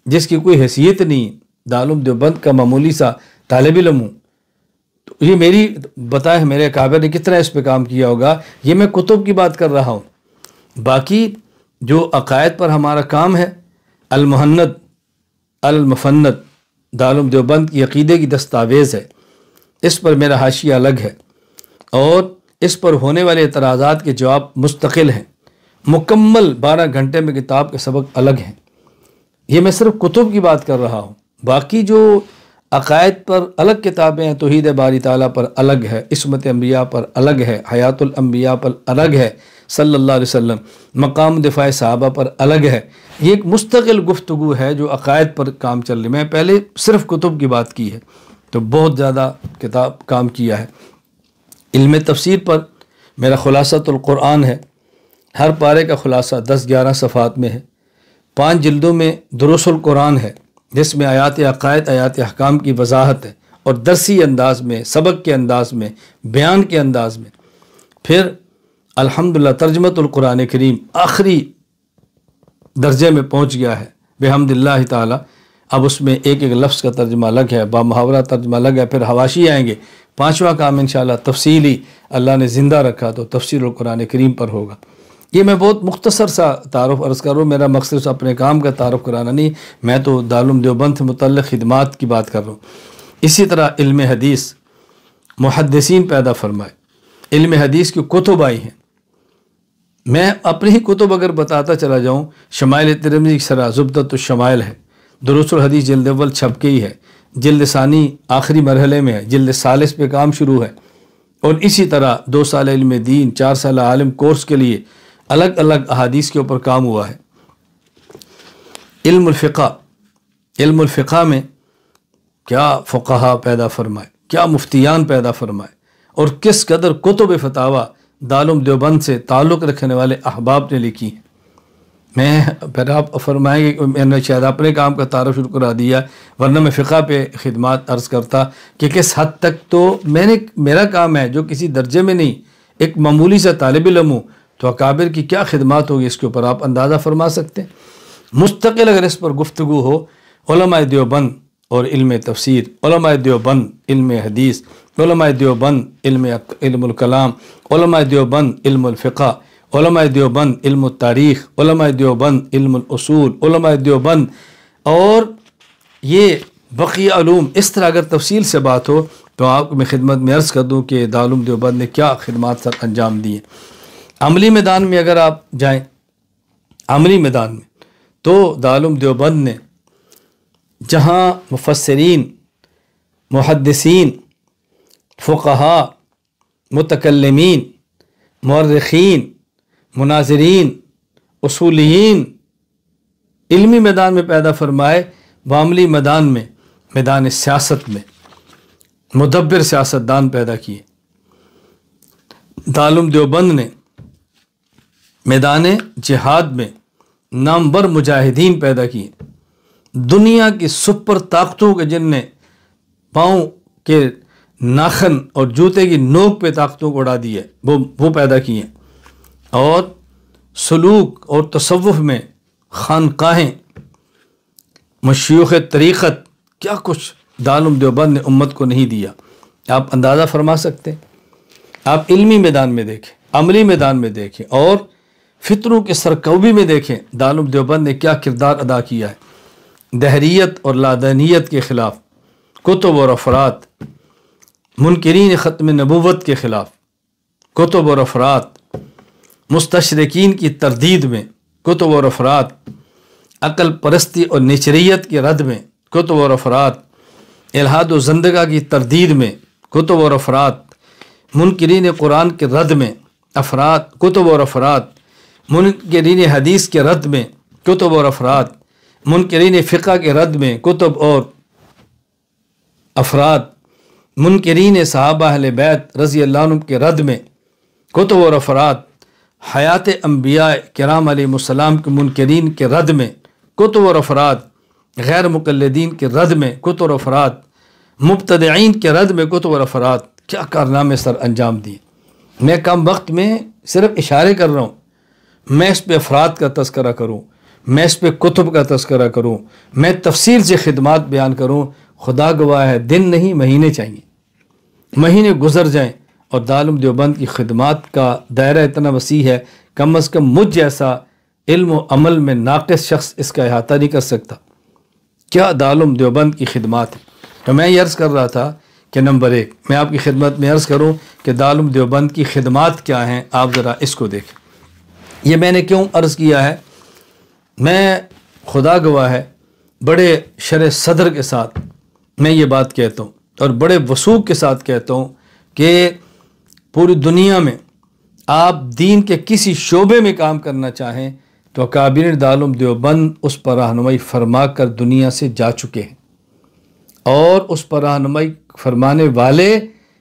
جس کی کوئی حیثیت نہیں، دارالعلوم دیوبند کا معمولی سا طالب علم ہوں، تو یہ میری بتائے میرے اکابر نے کتنا اس پہ کام کیا ہوگا، یہ میں کتب کی بات کر رہا ہوں۔ باقی جو عقائد پر ہمارا کام ہے، المہند المفند دارالعلوم دیوبند کی عقیدے کی دستاویز ہے، اس پر میرا حاشیہ الگ ہے، اور اس پر ہونے والے اعتراضات کے جواب مستقل ہیں، مکمل 12 گھنٹے میں کتاب کے سبق الگ ہیں۔ یہ میں صرف کتب کی بات کر رہا ہوں، باقی جو عقائد پر الگ کتابیں ہیں، توحید باری تعالیٰ پر الگ ہے، عصمت انبیاء پر الگ ہے، حیات الانبیاء پر الگ ہے، صلی اللہ علیہ وسلم، مقام دفاع صحابہ پر الگ ہے۔ یہ ایک مستقل گفتگو ہے جو عقائد پر کام چل رہی ہے۔ میں پہلے صرف کتب کی بات کی ہے، تو بہت زیادہ کتاب کام کیا ہے۔ علم تفسیر پر میرا خلاصۃ القرآن ہے، ہر پارے کا خلاصہ 10-11 صفحات میں ہے، 5 جلدوں میں دروس القرآن ہے، جس میں آیات عقائد، آیات احکام کی وضاحت ہے، اور درسی انداز میں، سبق کے انداز میں، بیان کے انداز میں۔ پھر الحمدللہ ترجمۃ القرآن کریم آخری درجے میں پہنچ گیا ہے بحمد اللہ تعالی۔ اب اس میں ایک ایک لفظ کا ترجمہ الگ ہے، با محاورہ ترجمہ الگ ہے، پھر حواشی آئیں گے۔ 5واں کام انشاءاللہ تفصیلی اللہ نے زندہ رکھا تو تفسیر القرآن کریم پر ہوگا۔ یہ میں بہت مختصر سا تعارف عرض کروں، میرا مقصد اپنے کام کا تعارف کرانا نہیں، میں تو دارالعلوم دیوبند سے متعلق خدمات کی بات کر رہا ہوں۔ اسی طرح علم حدیث محدثین پیدا فرمائے، علم حدیث کی کتب آئی ہیں۔ میں اپنی ہی کتب اگر بتاتا چلا جاؤں، شمائل ترمذی کی شرح زبدۃ الشمائل ہے، دروس الحدیث جلد اول چھپ گئی ہے، جلد ثانی آخری مرحلے میں ہے، جلد ثالث پہ کام شروع ہے، اور اسی طرح 2 سال علم دین، 4 سال عالم کورس کے لیے الگ الگ احادیث کے اوپر کام ہوا ہے۔ علم الفقہ میں کیا فقہا پیدا فرمائے، کیا مفتیان پیدا فرمائے، اور کس قدر کتب فتاویٰ دارالعلوم دیوبند سے تعلق رکھنے والے احباب نے لکھی ہیں۔ میں پھر آپ فرمائیں گے کہ میں نے شاید اپنے کام کا تعارف شروع کرا دیا، ورنہ میں فقہ پہ خدمات عرض کرتا کہ کس حد تک تو میرا کام ہے جو کسی درجے میں نہیں، ایک معمولی سا طالب علم ہوں، تو اکابر کی کیا خدمات ہوگی اس کے اوپر آپ اندازہ فرما سکتے ہیں۔ مستقل اگر اس پر گفتگو ہو، علماء دیوبند اور علم تفسیر، علماء دیوبند علم حدیث، علماء دیوبند علم الکلام، علماء دیوبند علم الفقہ، علماء دیوبند علم التاریخ، علماء دیوبند علم الاصول، علماء دیوبند اور یہ بقیہ علوم اس طرح اگر تفصیل سے بات ہو تو آپ کو میں خدمت میں عرض کر دوں کہ دارالعلوم دیوبند نے کیا خدمات سر انجام دی ہیں۔ عملی میدان میں اگر آپ جائیں، عملی میدان میں تو دارالعلوم دیوبند نے جہاں مفسرین، محدثین، فقہاء، متکلمین، مورخین، مناظرین، اصولیین علمی میدان میں پیدا فرمائے، وہ عملی میدان میں، میدان سیاست میں مدبر سیاستدان پیدا کیے۔ دارالعلوم دیوبند نے میدان جہاد میں نامور مجاہدین پیدا کیے، دنیا کی سپر طاقتوں کے جن نے پاؤں کے ناخن اور جوتے کی نوک پہ طاقتوں کو اڑا دی ہے وہ پیدا کیے، اور سلوک اور تصوف میں خانقاہیں، مشیوخ طریقت، کیا کچھ دارالعلوم دیوبند نے امت کو نہیں دیا، آپ اندازہ فرما سکتے ہیں۔ آپ علمی میدان میں دیکھیں، عملی میدان میں دیکھیں، اور فطروں کے سرکوبی میں دیکھیں دارالعلوم دیوبند نے کیا کردار ادا کیا ہے۔ دہریت اور لادینیت کے خلاف کتب اور افراد، منکرین ختم نبوت کے خلاف کتب اور افراد، مستشرقین کی تردید میں کتب اور افراد، عقل پرستی اور نیچریت کی رد میں کتب اور افراد، الحاد و زندگا کی تردید میں کتب اور افراد، منکرین قرآن کے رد میں افراد کتب اور افراد، منکرین حدیث کے رد میں کتب اور افراد، منکرین فقہ کے رد میں کتب اور افراد، منکرین صحابہ اہل بیت رضی اللہ عنہم کے رد میں کتب اور افراد، حیات انبیاء کرام علیہ السلام کے منکرین کے رد میں کتب اور افراد، غیر مقلدین کے رد میں کتب اور افراد، مبتدعین کے رد میں کتب اور افراد، کیا کارنامے سر انجام دیے۔ میں کم وقت میں صرف اشارے کر رہا ہوں، میں اس پہ افراد کا تذکرہ کروں، میں اس پہ کتب کا تذکرہ کروں، میں تفصیل سے خدمات بیان کروں، خدا گواہ ہے دن نہیں مہینے چاہیے، مہینے گزر جائیں، اور دارالعلوم دیوبند کی خدمات کا دائرہ اتنا وسیع ہے، کم از کم مجھ جیسا علم و عمل میں ناقص شخص اس کا احاطہ نہیں کر سکتا۔ کیا دارالعلوم دیوبند کی خدمات ہیں۔ تو میں یہ عرض کر رہا تھا کہ نمبر ایک میں آپ کی خدمت میں عرض کروں کہ دارالعلوم دیوبند کی خدمات کیا ہیں، آپ ذرا اس کو دیکھیں۔ یہ میں نے کیوں عرض کیا ہے، میں خدا گواہ ہے بڑے شرح صدر کے ساتھ میں یہ بات کہتا ہوں، اور بڑے وثوق کے ساتھ کہتا ہوں کہ پوری دنیا میں آپ دین کے کسی شعبے میں کام کرنا چاہیں تو اکابرین دارالعلوم دیوبند اس پر رہنمائی فرما کر دنیا سے جا چکے ہیں، اور اس پر رہنمائی فرمانے والے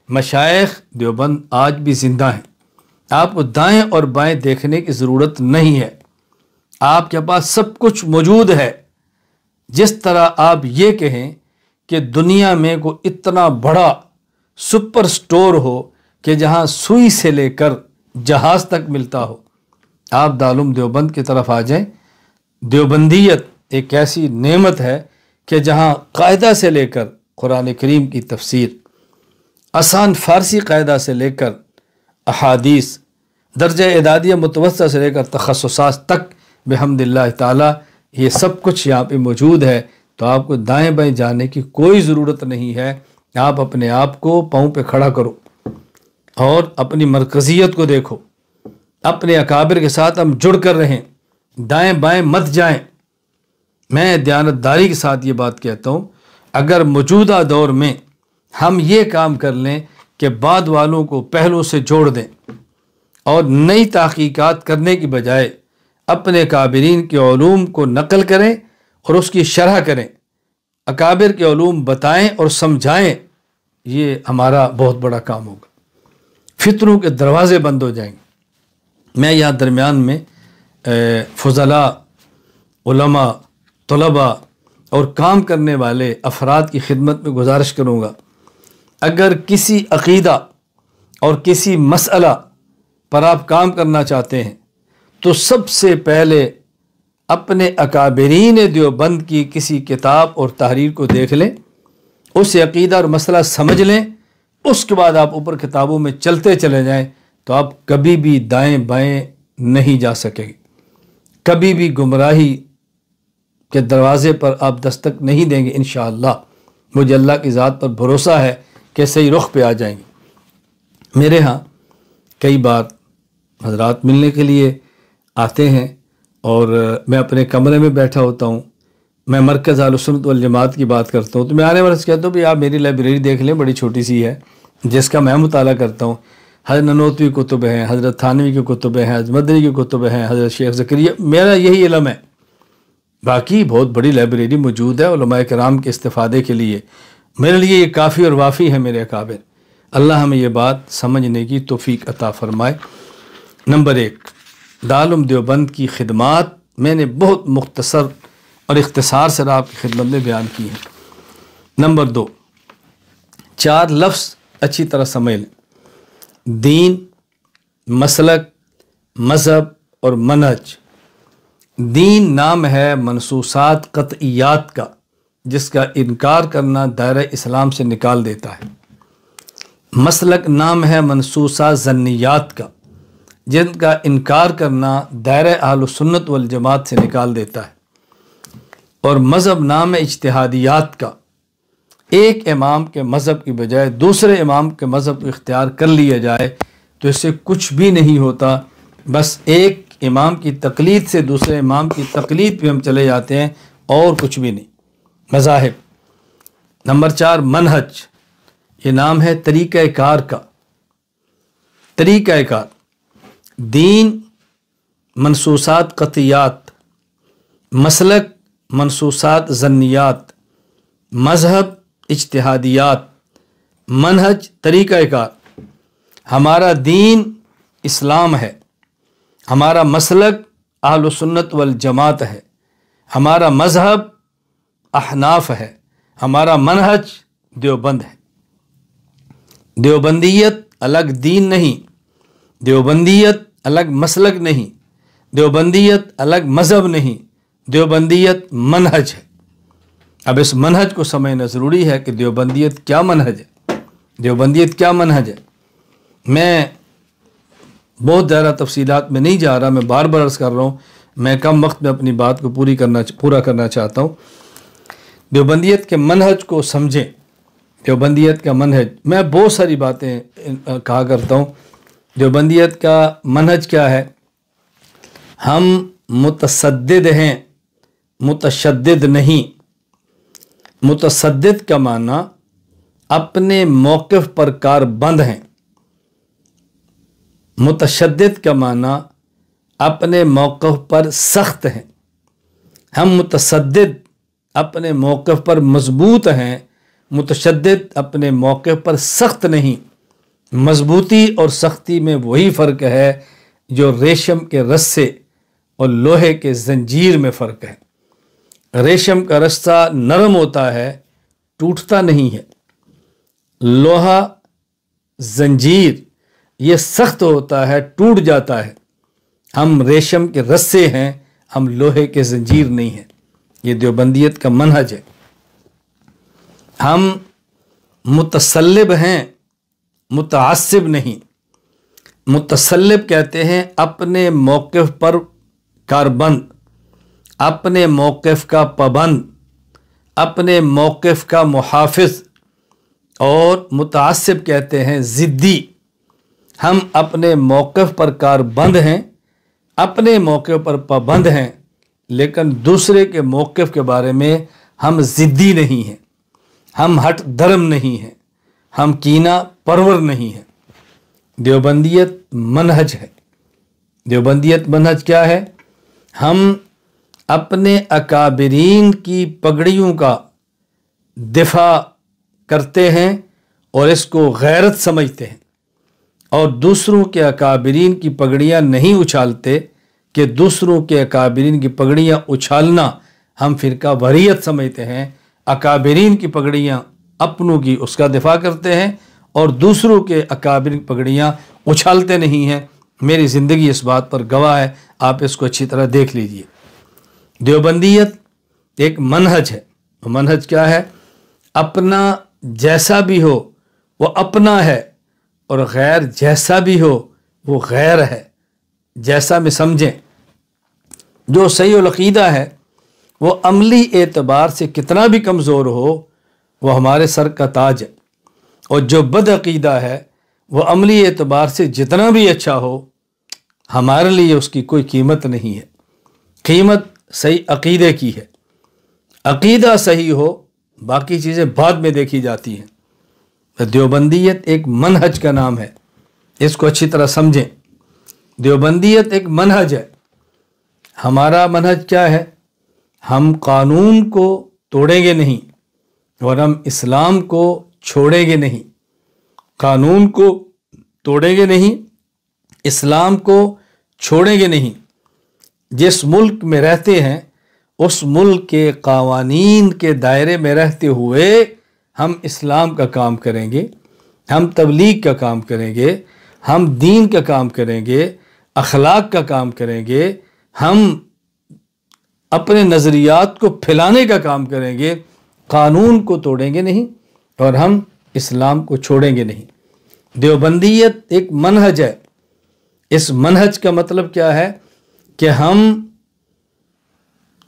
مشائخ دیوبند آج بھی زندہ ہیں۔ آپ کو دائیں اور بائیں دیکھنے کی ضرورت نہیں ہے، آپ کے پاس سب کچھ موجود ہے۔ جس طرح آپ یہ کہیں کہ دنیا میں کوئی اتنا بڑا سپر سٹور ہو کہ جہاں سوئی سے لے کر جہاز تک ملتا ہو، آپ دارالعلوم دیوبند کی طرف آ جائیں۔ دیوبندیت ایک ایسی نعمت ہے کہ جہاں قاعدہ سے لے کر قرآن کریم کی تفسیر، آسان فارسی قاعدہ سے لے کر احادیث، درجہ اعدادیہ متوسطہ سے لے کر تخصصات تک بحمد اللہ تعالی یہ سب کچھ یہاں پہ موجود ہے، تو آپ کو دائیں بائیں جانے کی کوئی ضرورت نہیں ہے۔ آپ اپنے آپ کو پاؤں پہ کھڑا کرو اور اپنی مرکزیت کو دیکھو، اپنے اکابر کے ساتھ ہم جڑ کر رہیں، دائیں بائیں مت جائیں۔ میں دیانتداری کے ساتھ یہ بات کہتا ہوں، اگر موجودہ دور میں ہم یہ کام کر لیں کہ بعد والوں کو پہلو سے جوڑ دیں اور نئی تحقیقات کرنے کی بجائے اپنے اکابرین کے علوم کو نقل کریں اور اس کی شرح کریں، اکابر کے علوم بتائیں اور سمجھائیں، یہ ہمارا بہت بڑا کام ہوگا۔ فطروں کے دروازے بند ہو جائیں گے۔ میں یہاں درمیان میں فضلاء، علماء، طلباء اور کام کرنے والے افراد کی خدمت میں گزارش کروں گا، اگر کسی عقیدہ اور کسی مسئلہ پر آپ کام کرنا چاہتے ہیں تو سب سے پہلے اپنے اکابرین دیوبند کی کسی کتاب اور تحریر کو دیکھ لیں، اس عقیدہ اور مسئلہ سمجھ لیں، اس کے بعد آپ اوپر کتابوں میں چلتے چلے جائیں تو آپ کبھی بھی دائیں بائیں نہیں جا سکیں گے، کبھی بھی گمراہی کہ دروازے پر آپ دستک نہیں دیں گے انشاءاللہ، مجھے اللہ کی ذات پر بھروسہ ہے کہ صحیح رخ پہ آ جائیں گے۔ میرے ہاں کئی بار حضرات ملنے کے لیے آتے ہیں اور میں اپنے کمرے میں بیٹھا ہوتا ہوں، میں مرکز اہل سنت والجماعت کی بات کرتا ہوں، تو میں آنے والے سے کہتا ہوں بھی آپ میری لائبریری دیکھ لیں، بڑی چھوٹی سی ہے جس کا میں مطالعہ کرتا ہوں۔ حضرت ننوتوی کتب ہیں، حضرت تھانوی کی کتب ہیں، حضرت مدنی کی کتب ہیں، حضرت شیخ زکریا، میرا یہی علم ہے۔ باقی بہت بڑی لائبریری موجود ہے علماء کرام کے استفادے کے لیے، میرے لیے یہ کافی اور وافی ہے میرے اکابر۔ اللہ ہمیں یہ بات سمجھنے کی توفیق عطا فرمائے۔ نمبر 1، دارالعلوم دیوبند کی خدمات میں نے بہت مختصر اور اختصار سے آپ کی خدمت میں بیان کی ہیں۔ نمبر 2، 4 لفظ اچھی طرح سمجھ لیں: دین، مسلک، مذہب اور منہج۔ دین نام ہے منصوصات قطعیات کا جس کا انکار کرنا دائرہ اسلام سے نکال دیتا ہے۔ مسلک نام ہے منصوصات ظنیات کا جن کا انکار کرنا دائرہ اہل سنت والجماعت سے نکال دیتا ہے۔ اور مذہب نام ہے اجتہادیات کا، ایک امام کے مذہب کی بجائے دوسرے امام کے مذہب کو اختیار کر لیا جائے تو اس سے کچھ بھی نہیں ہوتا، بس ایک امام کی تقلید سے دوسرے امام کی تقلید پہ ہم چلے جاتے ہیں اور کچھ بھی نہیں۔ مذاہب۔ نمبر 4، منہج، یہ نام ہے طریقہ کار کا۔ طریقہ کار: دین منصوصات قطعیات، مسلک منصوصات ظنیات، مذہب اجتہادیات، منہج طریقہ کار۔ ہمارا دین اسلام ہے، ہمارا مسلک اہل سنت والجماعت ہے، ہمارا مذہب احناف ہے، ہمارا منہج دیوبند ہے۔ دیوبندیت الگ دین نہیں، دیوبندیت الگ مسلک نہیں، دیوبندیت الگ مذہب نہیں، دیوبندیت منہج ہے۔ اب اس منہج کو سمجھنا ضروری ہے کہ دیوبندیت کیا منہج ہے، دیوبندیت کیا منہج ہے۔ میں بہت زیادہ تفصیلات میں نہیں جا رہا، میں بار بار عرض کر رہا ہوں، میں کم وقت میں اپنی بات کو پورا کرنا چاہتا ہوں۔ دیوبندیت کے منہج کو سمجھیں۔ دیوبندیت کا منہج، میں بہت ساری باتیں کہا کرتا ہوں۔ دیوبندیت کا منہج کیا ہے؟ ہم متصدد ہیں، متشدد نہیں۔ متصدد کا معنی اپنے موقف پر کاربند ہیں، متشدد کا معنی اپنے موقف پر سخت ہیں۔ ہم متصدد اپنے موقف پر مضبوط ہیں، متشدد اپنے موقف پر سخت نہیں۔ مضبوطی اور سختی میں وہی فرق ہے جو ریشم کے رسے اور لوہے کے زنجیر میں فرق ہے۔ ریشم کا رسہ نرم ہوتا ہے، ٹوٹتا نہیں ہے۔ لوہا، زنجیر، یہ سخت ہوتا ہے، ٹوٹ جاتا ہے۔ ہم ریشم کے رسے ہیں، ہم لوہے کے زنجیر نہیں ہیں۔ یہ دیوبندیت کا منہج ہے۔ ہم متسلب ہیں، متعصب نہیں۔ متسلب کہتے ہیں اپنے موقف پر کاربند، اپنے موقف کا پابند، اپنے موقف کا محافظ۔ اور متعصب کہتے ہیں ضدی۔ ہم اپنے موقف پر کاربند ہیں، اپنے موقف پر پابند ہیں، لیکن دوسرے کے موقف کے بارے میں ہم ضدی نہیں ہیں، ہم ہٹ دھرم نہیں ہیں، ہم کینہ پرور نہیں ہیں۔ دیوبندیت منہج ہے۔ دیوبندیت منہج کیا ہے؟ ہم اپنے اکابرین کی پگڑیوں کا دفاع کرتے ہیں اور اس کو غیرت سمجھتے ہیں، اور دوسروں کے اکابرین کی پگڑیاں نہیں اچھالتے کہ دوسروں کے اکابرین کی پگڑیاں اچھالنا ہم فرقہ واریت سمجھتے ہیں۔ اکابرین کی پگڑیاں اپنوں کی اس کا دفاع کرتے ہیں اور دوسروں کے اکابرین کی پگڑیاں اچھالتے نہیں ہیں۔ میری زندگی اس بات پر گواہ ہے، آپ اس کو اچھی طرح دیکھ لیجئے۔ دیوبندیت ایک منہج ہے۔ منہج کیا ہے؟ اپنا جیسا بھی ہو وہ اپنا ہے، اور غیر جیسا بھی ہو وہ غیر ہے۔ جیسا میں سمجھیں، جو صحیح العقیدہ ہے وہ عملی اعتبار سے کتنا بھی کمزور ہو وہ ہمارے سر کا تاج ہے، اور جو بد عقیدہ ہے وہ عملی اعتبار سے جتنا بھی اچھا ہو ہمارے لیے اس کی کوئی قیمت نہیں ہے۔ قیمت صحیح عقیدے کی ہے، عقیدہ صحیح ہو باقی چیزیں بعد میں دیکھی جاتی ہیں۔ دیوبندیت ایک منہج کا نام ہے، اس کو اچھی طرح سمجھیں۔ دیوبندیت ایک منہج ہے۔ ہمارا منہج کیا ہے؟ ہم قانون کو توڑیں گے نہیں اور ہم اسلام کو چھوڑیں گے نہیں۔ قانون کو توڑیں گے نہیں، اسلام کو چھوڑیں گے نہیں۔ جس ملک میں رہتے ہیں اس ملک کے قوانین کے دائرے میں رہتے ہوئے ہم اسلام کا کام کریں گے، ہم تبلیغ کا کام کریں گے، ہم دین کا کام کریں گے، اخلاق کا کام کریں گے، ہم اپنے نظریات کو پھیلانے کا کام کریں گے۔ قانون کو توڑیں گے نہیں اور ہم اسلام کو چھوڑیں گے نہیں۔ دیوبندیت ایک منہج ہے۔ اس منہج کا مطلب کیا ہے کہ ہم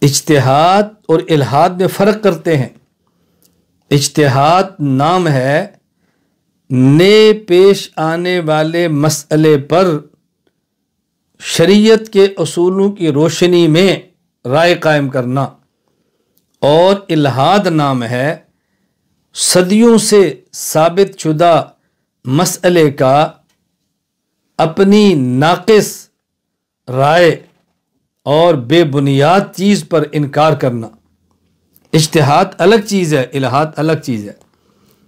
اجتہاد اور الحاد میں فرق کرتے ہیں۔ اجتہاد نام ہے نئے پیش آنے والے مسئلے پر شریعت کے اصولوں کی روشنی میں رائے قائم کرنا، اور الحاد نام ہے صدیوں سے ثابت شدہ مسئلے کا اپنی ناقص رائے اور بے بنیاد چیز پر انکار کرنا۔ اجتہاد الگ چیز ہے، الحاد الگ چیز ہے۔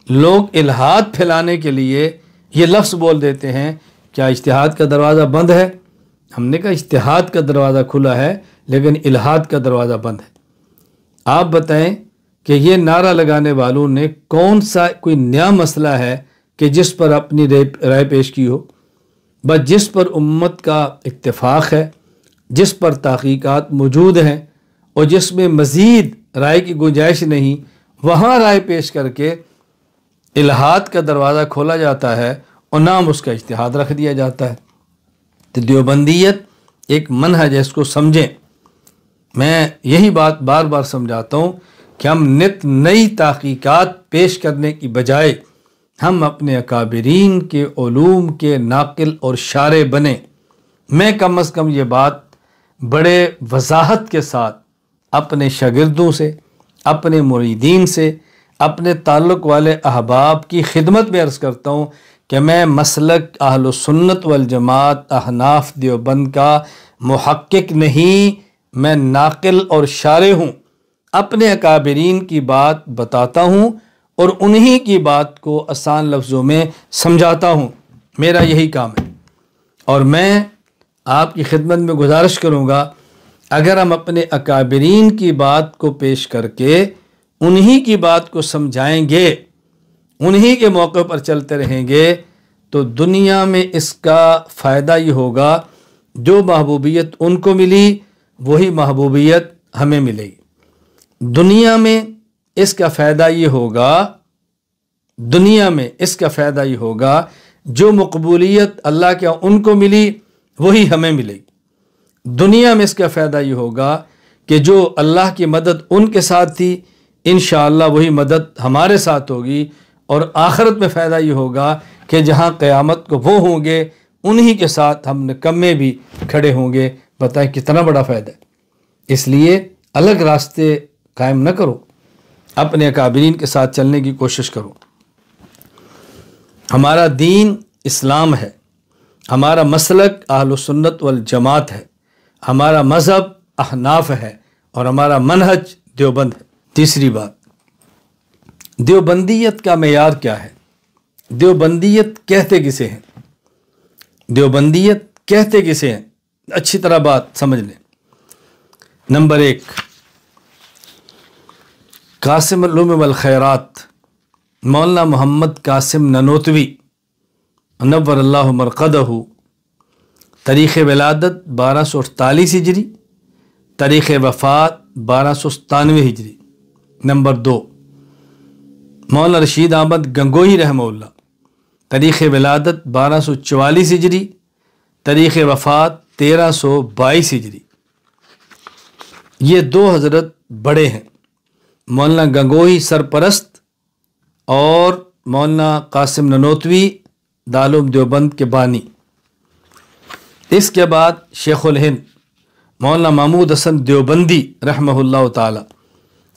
لوگ الحاد پھیلانے کے لیے یہ لفظ بول دیتے ہیں، کیا اجتہاد کا دروازہ بند ہے؟ ہم نے کہا اجتہاد کا دروازہ کھلا ہے لیکن الحاد کا دروازہ بند ہے۔ آپ بتائیں کہ یہ نعرہ لگانے والوں نے کون سا کوئی نیا مسئلہ ہے کہ جس پر اپنی رائے پیش کی ہو؟ بس جس پر امت کا اتفاق ہے، جس پر تحقیقات موجود ہیں اور جس میں مزید رائے کی گنجائش نہیں، وہاں رائے پیش کر کے الحاد کا دروازہ کھولا جاتا ہے اور نام اس کا اجتہاد رکھ دیا جاتا ہے۔ تو دیوبندیت ایک منہج ہے، اس کو سمجھیں۔ میں یہی بات بار بار سمجھاتا ہوں کہ ہم نت نئی تحقیقات پیش کرنے کی بجائے ہم اپنے اکابرین کے علوم کے ناقل اور شارع بنیں۔ میں کم از کم یہ بات بڑے وضاحت کے ساتھ اپنے شاگردوں سے، اپنے مریدین سے، اپنے تعلق والے احباب کی خدمت میں عرض کرتا ہوں کہ میں مسلک اہل سنت والجماعت احناف دیوبند کا محقق نہیں، میں ناقل اور شارع ہوں۔ اپنے اکابرین کی بات بتاتا ہوں اور انہی کی بات کو آسان لفظوں میں سمجھاتا ہوں، میرا یہی کام ہے۔ اور میں آپ کی خدمت میں گزارش کروں گا، اگر ہم اپنے اکابرین کی بات کو پیش کر کے انہی کی بات کو سمجھائیں گے، انہی کے موقع پر چلتے رہیں گے، تو دنیا میں اس کا فائدہ یہ ہوگا جو محبوبیت ان کو ملی وہی محبوبیت ہمیں ملے گی۔ دنیا میں اس کا فائدہ یہ ہوگا جو مقبولیت اللہ کے ان کو ملی وہی ہمیں ملے گی۔ دنیا میں اس کا فائدہ یہ ہوگا کہ جو اللہ کی مدد ان کے ساتھ تھی انشاءاللہ وہی مدد ہمارے ساتھ ہوگی، اور آخرت میں فائدہ یہ ہوگا کہ جہاں قیامت کو وہ ہوں گے انہی کے ساتھ ہم نکمے بھی کھڑے ہوں گے۔ بتائیں کتنا بڑا فائدہ ہے۔ اس لیے الگ راستے قائم نہ کرو، اپنے اکابرین کے ساتھ چلنے کی کوشش کرو۔ ہمارا دین اسلام ہے، ہمارا مسلک اہل سنت والجماعت ہے، ہمارا مذہب احناف ہے اور ہمارا منہج دیوبند ہے۔ تیسری بات، دیوبندیت کا معیار کیا ہے؟ دیوبندیت کہتے کسے ہیں؟ دیوبندیت کہتے کسے ہیں؟ اچھی طرح بات سمجھ لیں۔ نمبر 1، قاسم العلوم والخیرات مولانا محمد قاسم ننوتوی نور اللہ مرقدہ، تاریخ ولادت 1248 ہجری، تاریخ وفات 1297 ہجری۔ نمبر 2، مولانا رشید احمد گنگوہی رحمہ اللہ، تاریخ ولادت 1244 ہجری، تاریخ وفات 1322 ہجری۔ یہ دو حضرت بڑے ہیں، مولانا گنگوہی سرپرست اور مولانا قاسم ننوتوی دارالعلوم دیوبند کے بانی۔ اس کے بعد شیخ الہند مولانا محمود حسن دیوبندی رحمہ اللہ تعالی،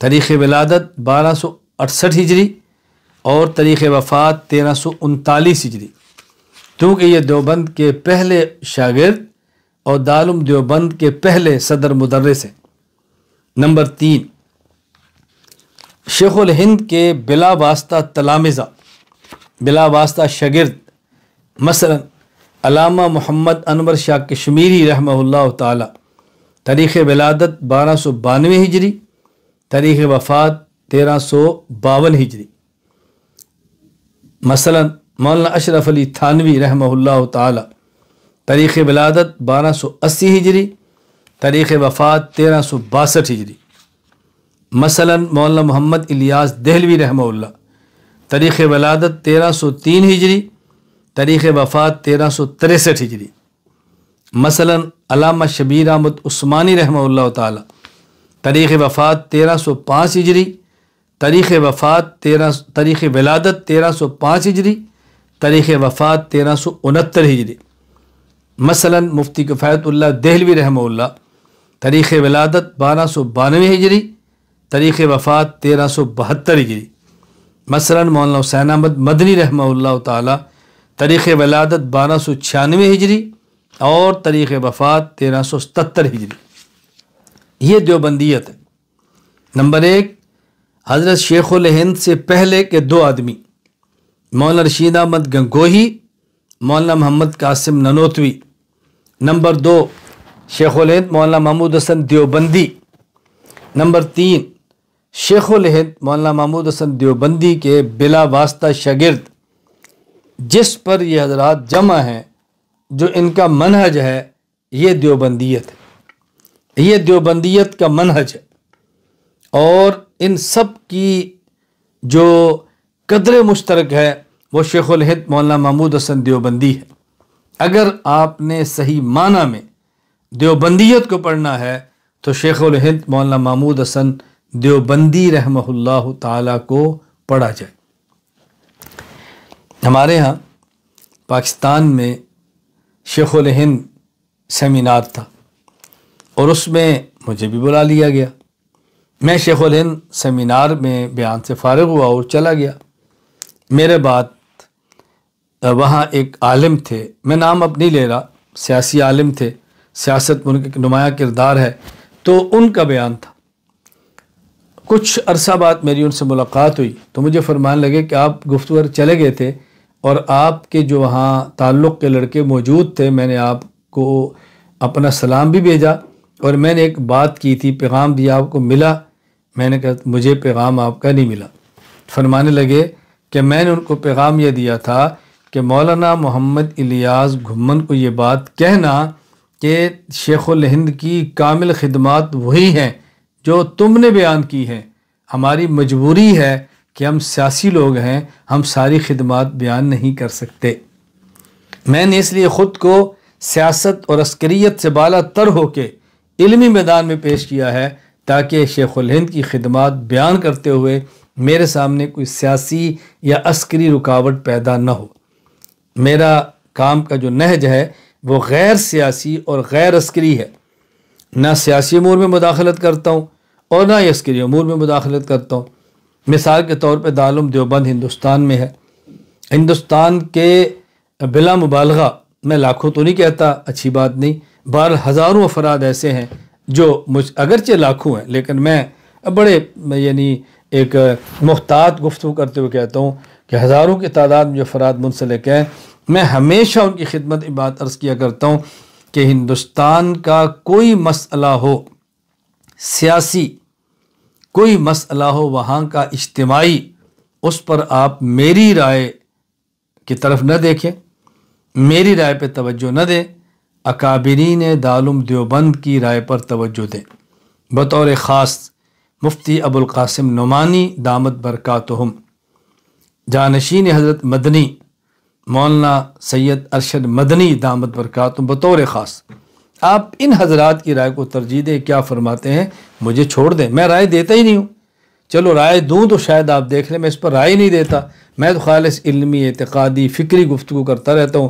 تاریخ ولادت 1268 ہجری اور تاریخ وفات 1339 ہجری، کیونکہ یہ دیوبند کے پہلے شاگرد اور دارالعلوم دیوبند کے پہلے صدر مدرس ہیں۔ نمبر 3، شیخ الہند کے بلا واسطہ تلامذہ، بلا واسطہ شاگرد، مثلا علامہ محمد انور شاہ کشمیری رحمہ اللہ تعالی، تاریخ ولادت 1292 ہجری، تاریخ وفات 1352 ہجری۔ مثلا مولانا اشرف علی تھانوی رحمہ اللہ تعالی، تاریخ ولادت 1280 ہجری، تاریخ وفات 1362 ہجری۔ مثلا مولانا محمد الیاس دہلوی رحمہ اللہ، تاریخ ولادت 1303 ہجری، تاریخ وفات 1363 ہجری۔ مثلا علامہ شبیر احمد عثمانی رحمہ اللہ تعالی، تاریخ وفات 1305 ہجری، تاریخ ولادت 1305 ہجری، تاریخ وفات 1369 ہجری۔ مثلا مفتی کفایت اللہ دہلوی رحمہ اللہ، تاریخ ولادت 1292 ہجری، تاریخ وفات 1372 ہجری۔ مثلا مولانا حسین احمد مدنی رحمہ اللہ تعالی، تاریخ ولادت 1296 ہجری اور تاریخ وفات 1377 ہجری۔ یہ دیوبندیت ہے۔ نمبر 1، حضرت شیخ الہند سے پہلے کے 2 آدمی، مولانا رشید احمد گنگوہی، مولانا محمد قاسم ننوتوی۔ نمبر 2، شیخ الہند مولانا محمود حسن دیوبندی۔ نمبر 3، شیخ الہند مولانا محمود حسن دیوبندی کے بلا واسطہ شاگرد، جس پر یہ حضرات جمع ہیں، جو ان کا منہج ہے، یہ دیوبندیت ہے، یہ دیوبندیت کا منہج ہے، اور ان سب کی جو قدر مشترک ہے وہ شیخ الہند مولانا محمود حسن دیوبندی ہے۔ اگر آپ نے صحیح معنی میں دیوبندیت کو پڑھنا ہے تو شیخ الہند مولانا محمود حسن دیوبندی رحمہ اللہ تعالیٰ کو پڑھا جائے۔ ہمارے ہاں پاکستان میں شیخ الہند سیمینار تھا اور اس میں مجھے بھی بلا لیا گیا۔ میں شیخ الہند سیمینار میں بیان سے فارغ ہوا اور چلا گیا۔ میرے بعد وہاں ایک عالم تھے، میں نام اب نہیں لے رہا، سیاسی عالم تھے، سیاست میں ان کا نمایاں کردار ہے، تو ان کا بیان تھا۔ کچھ عرصہ بعد میری ان سے ملاقات ہوئی تو مجھے فرمانے لگے کہ آپ گفتگو چلے گئے تھے اور آپ کے جو وہاں تعلق کے لڑکے موجود تھے، میں نے آپ کو اپنا سلام بھی بھیجا اور میں نے ایک بات کی تھی، پیغام دیا، آپ کو ملا؟ میں نے کہا مجھے پیغام آپ کا نہیں ملا۔ فرمانے لگے کہ میں نے ان کو پیغام یہ دیا تھا کہ مولانا محمد الیاس گھمن کو یہ بات کہنا کہ شیخ الہند کی کامل خدمات وہی ہیں جو تم نے بیان کی ہیں، ہماری مجبوری ہے کہ ہم سیاسی لوگ ہیں، ہم ساری خدمات بیان نہیں کر سکتے۔ میں نے اس لیے خود کو سیاست اور عسکریت سے بالا تر ہو کے علمی میدان میں پیش کیا ہے تاکہ شیخ الہند کی خدمات بیان کرتے ہوئے میرے سامنے کوئی سیاسی یا عسکری رکاوٹ پیدا نہ ہو۔ میرا کام کا جو نہج ہے وہ غیر سیاسی اور غیر عسکری ہے، نہ سیاسی امور میں مداخلت کرتا ہوں اور نہ ہی عسکری امور میں مداخلت کرتا ہوں۔ مثال کے طور پہ دارالعلوم دیوبند ہندوستان میں ہے، ہندوستان کے بلا مبالغہ، میں لاکھوں تو نہیں کہتا، اچھی بات نہیں، بہر ہزاروں افراد ایسے ہیں جو اگرچہ لاکھوں ہیں لیکن میں بڑے ایک محتاط گفتگو کرتے ہوئے کہتا ہوں کہ ہزاروں کی تعداد میں جو افراد منسلک ہیں، میں ہمیشہ ان کی خدمت میں بات عرض کیا کرتا ہوں کہ ہندوستان کا کوئی مسئلہ ہو سیاسی، کوئی مسئلہ ہو وہاں کا اجتماعی، اس پر آپ میری رائے کی طرف نہ دیکھیں، میری رائے پہ توجہ نہ دیں، اکابرین دارالعلوم دیوبند کی رائے پر توجہ دیں۔ بطور خاص مفتی ابو القاسم نعمانی دامت برکاتہم، جانشین حضرت مدنی مولانا سید ارشد مدنی دامت برکاتہم، بطور خاص آپ ان حضرات کی رائے کو ترجیح دیں، کیا فرماتے ہیں مجھے چھوڑ دیں، میں رائے دیتا ہی نہیں ہوں۔ چلو رائے دوں تو شاید آپ دیکھ لیں، میں اس پر رائے نہیں دیتا، میں تو خالص علمی، اعتقادی، فکری گفتگو کرتا رہتا ہوں۔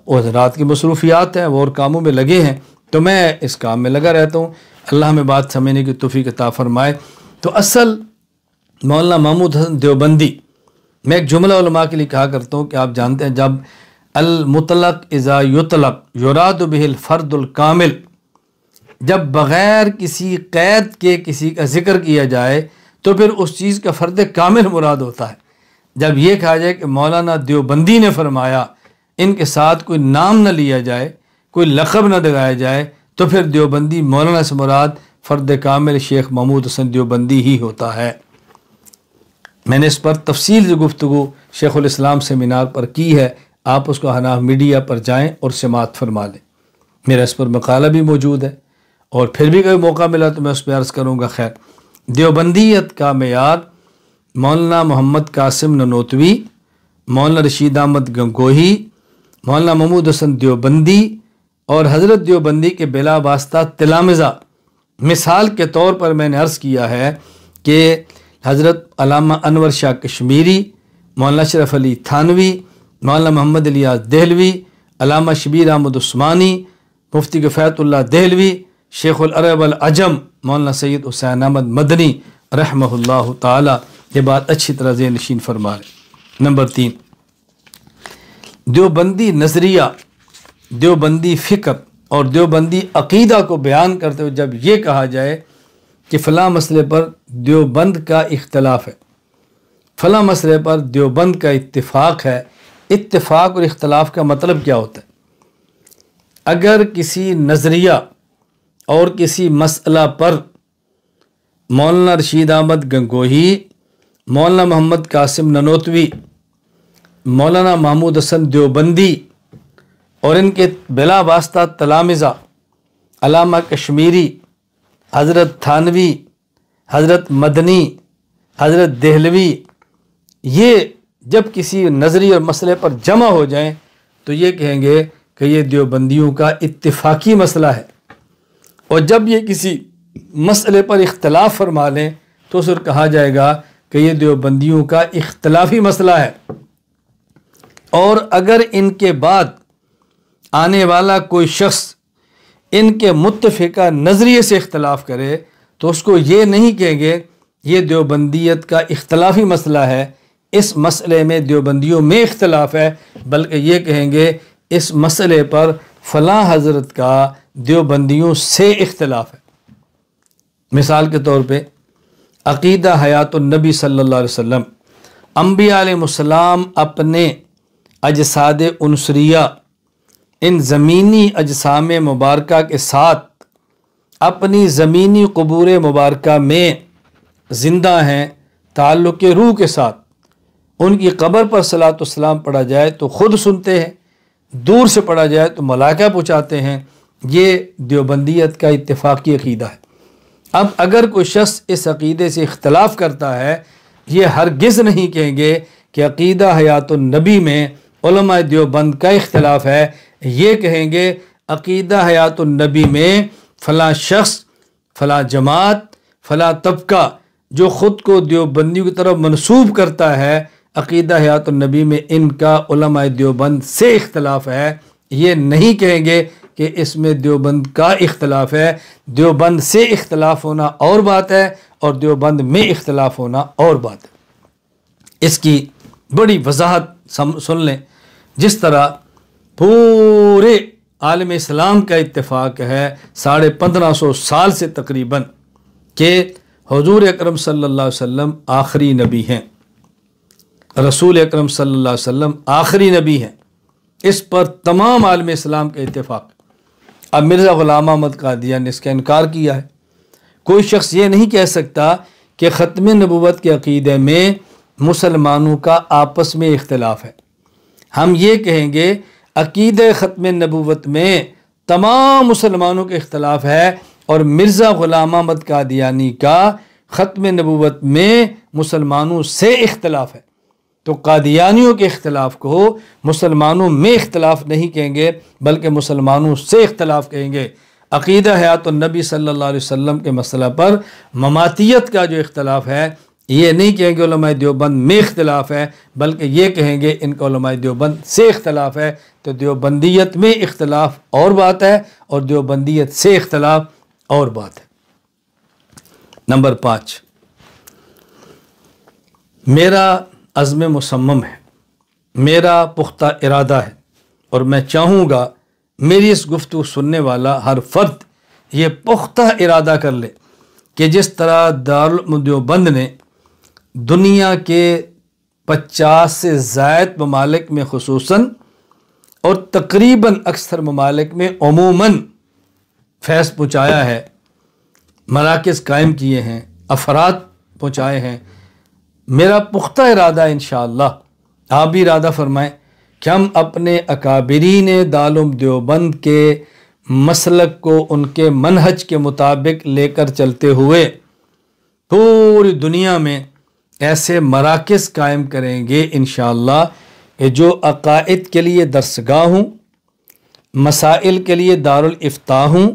وہ حضرات کی مصروفیات ہیں، وہ اور کاموں میں لگے ہیں، تو میں اس کام میں لگا رہتا ہوں۔ اللہ ہمیں بات سمجھنے کی توفیق عطا فرمائے۔ تو اصل مولانا محمود حسن دیوبندی، میں ایک جملہ علماء کے لیے کہا کرتا ہوں کہ آپ جانتے ہیں، جب المطلق اذا یطلق یراد بہ الفرد الکامل، جب بغیر کسی قید کے کسی کا ذکر کیا جائے تو پھر اس چیز کا فرد کامل مراد ہوتا ہے۔ جب یہ کہا جائے کہ مولانا دیوبندی نے فرمایا، ان کے ساتھ کوئی نام نہ لیا جائے، کوئی لقب نہ دگایا جائے، تو پھر دیوبندی مولانا سے مراد فرد کامل شیخ محمود حسن دیوبندی ہی ہوتا ہے۔ میں نے اس پر تفصیل سے گفتگو شیخ الاسلام سیمینار پر کی ہے، آپ اس کو حناف میڈیا پر جائیں اور سماعت فرما لیں۔ میرا اس پر مقالہ بھی موجود ہے، اور پھر بھی کوئی موقع ملا تو میں اس پہ عرض کروں گا۔ خیر، دیوبندیت کا معیار مولانا محمد قاسم ننوتوی، مولانا رشید احمد گنگوہی، مولانا محمود حسن دیوبندی اور حضرت دیوبندی کے بلا واسطہ تلامذہ، مثال کے طور پر میں نے عرض کیا ہے کہ حضرت علامہ انور شاہ کشمیری، مولانا اشرف علی تھانوی، مولانا محمد الیاس دہلوی، علامہ شبیر احمد عثمانی، مفتی کفایت اللہ دہلوی، شیخ العرب والعجم مولانا سید حسین احمد مدنی رحمہ اللہ تعالی، یہ بات اچھی طرح ذہن نشین فرما لیں۔ نمبر 3، دیوبندی نظریہ، دیوبندی فکر اور دیوبندی عقیدہ کو بیان کرتے ہوئے جب یہ کہا جائے کہ فلاں مسئلے پر دیوبند کا اختلاف ہے، فلاں مسئلے پر دیوبند کا اتفاق ہے، اتفاق اور اختلاف کا مطلب کیا ہوتا ہے؟ اگر کسی نظریہ اور کسی مسئلہ پر مولانا رشید احمد گنگوہی، مولانا محمد قاسم ننوتوی، مولانا محمود حسن دیوبندی اور ان کے بلا واسطہ تلامذہ علامہ کشمیری، حضرت تھانوی، حضرت مدنی، حضرت دہلوی، یہ جب کسی نظری اور مسئلے پر جمع ہو جائیں تو یہ کہیں گے کہ یہ دیوبندیوں کا اتفاقی مسئلہ ہے، اور جب یہ کسی مسئلے پر اختلاف فرما لیں تو پھر کہا جائے گا کہ یہ دیوبندیوں کا اختلافی مسئلہ ہے۔ اور اگر ان کے بعد آنے والا کوئی شخص ان کے متفقہ نظریے سے اختلاف کرے تو اس کو یہ نہیں کہیں گے یہ دیوبندیت کا اختلافی مسئلہ ہے، اس مسئلے میں دیوبندیوں میں اختلاف ہے، بلکہ یہ کہیں گے اس مسئلے پر فلاں حضرت کا دیوبندیوں سے اختلاف ہے۔ مثال کے طور پہ عقیدہ حیات النبی صلی اللہ علیہ وسلم، انبیاء علیہ السلام اپنے اجساد عنصریہ، ان زمینی اجسام مبارکہ کے ساتھ اپنی زمینی قبور مبارکہ میں زندہ ہیں، تعلق روح کے ساتھ۔ ان کی قبر پر صلاۃ والسلام پڑھا جائے تو خود سنتے ہیں، دور سے پڑھا جائے تو ملائکہ پہنچاتے ہیں۔ یہ دیوبندیت کا اتفاقی عقیدہ ہے۔ اب اگر کوئی شخص اس عقیدے سے اختلاف کرتا ہے، یہ ہرگز نہیں کہیں گے کہ عقیدہ حیات النبی میں علماء دیوبند کا اختلاف ہے، یہ کہیں گے عقیدہ حیات النبی میں فلاں شخص، فلاں جماعت، فلاں طبقہ جو خود کو دیوبندیوں کی طرف منسوب کرتا ہے، عقیدہ حیات النبی میں ان کا علماء دیوبند سے اختلاف ہے۔ یہ نہیں کہیں گے کہ اس میں دیوبند کا اختلاف ہے۔ دیوبند سے اختلاف ہونا اور بات ہے، اور دیوبند میں اختلاف ہونا اور بات ہے۔ اس کی بڑی وضاحت سن لیں، جس طرح پورے عالم اسلام کا اتفاق ہے 1550 سال سے تقریباً کہ حضور اکرم صلی اللہ علیہ وسلم آخری نبی ہیں، رسول اکرم صلی اللہ علیہ وسلم آخری نبی ہیں، اس پر تمام عالم اسلام کا اتفاق۔ اب مرزا غلام احمد قادیانی نے اس کا انکار کیا ہے۔ کوئی شخص یہ نہیں کہہ سکتا کہ ختم نبوت کے عقیدے میں مسلمانوں کا آپس میں اختلاف ہے۔ ہم یہ کہیں گے عقیدہ ختم نبوت میں تمام مسلمانوں کے اختلاف ہے، اور مرزا غلام احمد قادیانی کا ختم نبوت میں مسلمانوں سے اختلاف ہے۔ تو قادیانیوں کے اختلاف کو مسلمانوں میں اختلاف نہیں کہیں گے بلکہ مسلمانوں سے اختلاف کہیں گے۔ عقیدہ حیات النبی صلی اللہ علیہ وسلم کے مسئلہ پر مماتیت کا جو اختلاف ہے یہ نہیں کہیں گے علماء دیوبند میں اختلاف ہے بلکہ یہ کہیں گے ان کا علماء دیوبند سے اختلاف ہے۔ تو دیوبندیت میں اختلاف اور بات ہے اور دیوبندیت سے اختلاف اور بات ہے۔ نمبر 5، میرا عزم مصمم ہے، میرا پختہ ارادہ ہے اور میں چاہوں گا میری اس گفتگو سننے والا ہر فرد یہ پختہ ارادہ کر لے کہ جس طرح دارالعلوم دیوبند نے دنیا کے 50 سے زائد ممالک میں خصوصاً اور تقریباً اکثر ممالک میں عموماً فیض پہنچایا ہے، مراکز قائم کیے ہیں، افراد پہنچائے ہیں، میرا پختہ ارادہ ہے انشاءاللہ، آپ بھی ارادہ فرمائیں کہ ہم اپنے اکابرین دارالعلوم دیوبند کے مسلک کو ان کے منہج کے مطابق لے کر چلتے ہوئے پوری دنیا میں ایسے مراکز قائم کریں گے انشاءاللہ کہ جو عقائد کے لیے درسگاہ ہوں، مسائل کے لیے دارالافتاء ہوں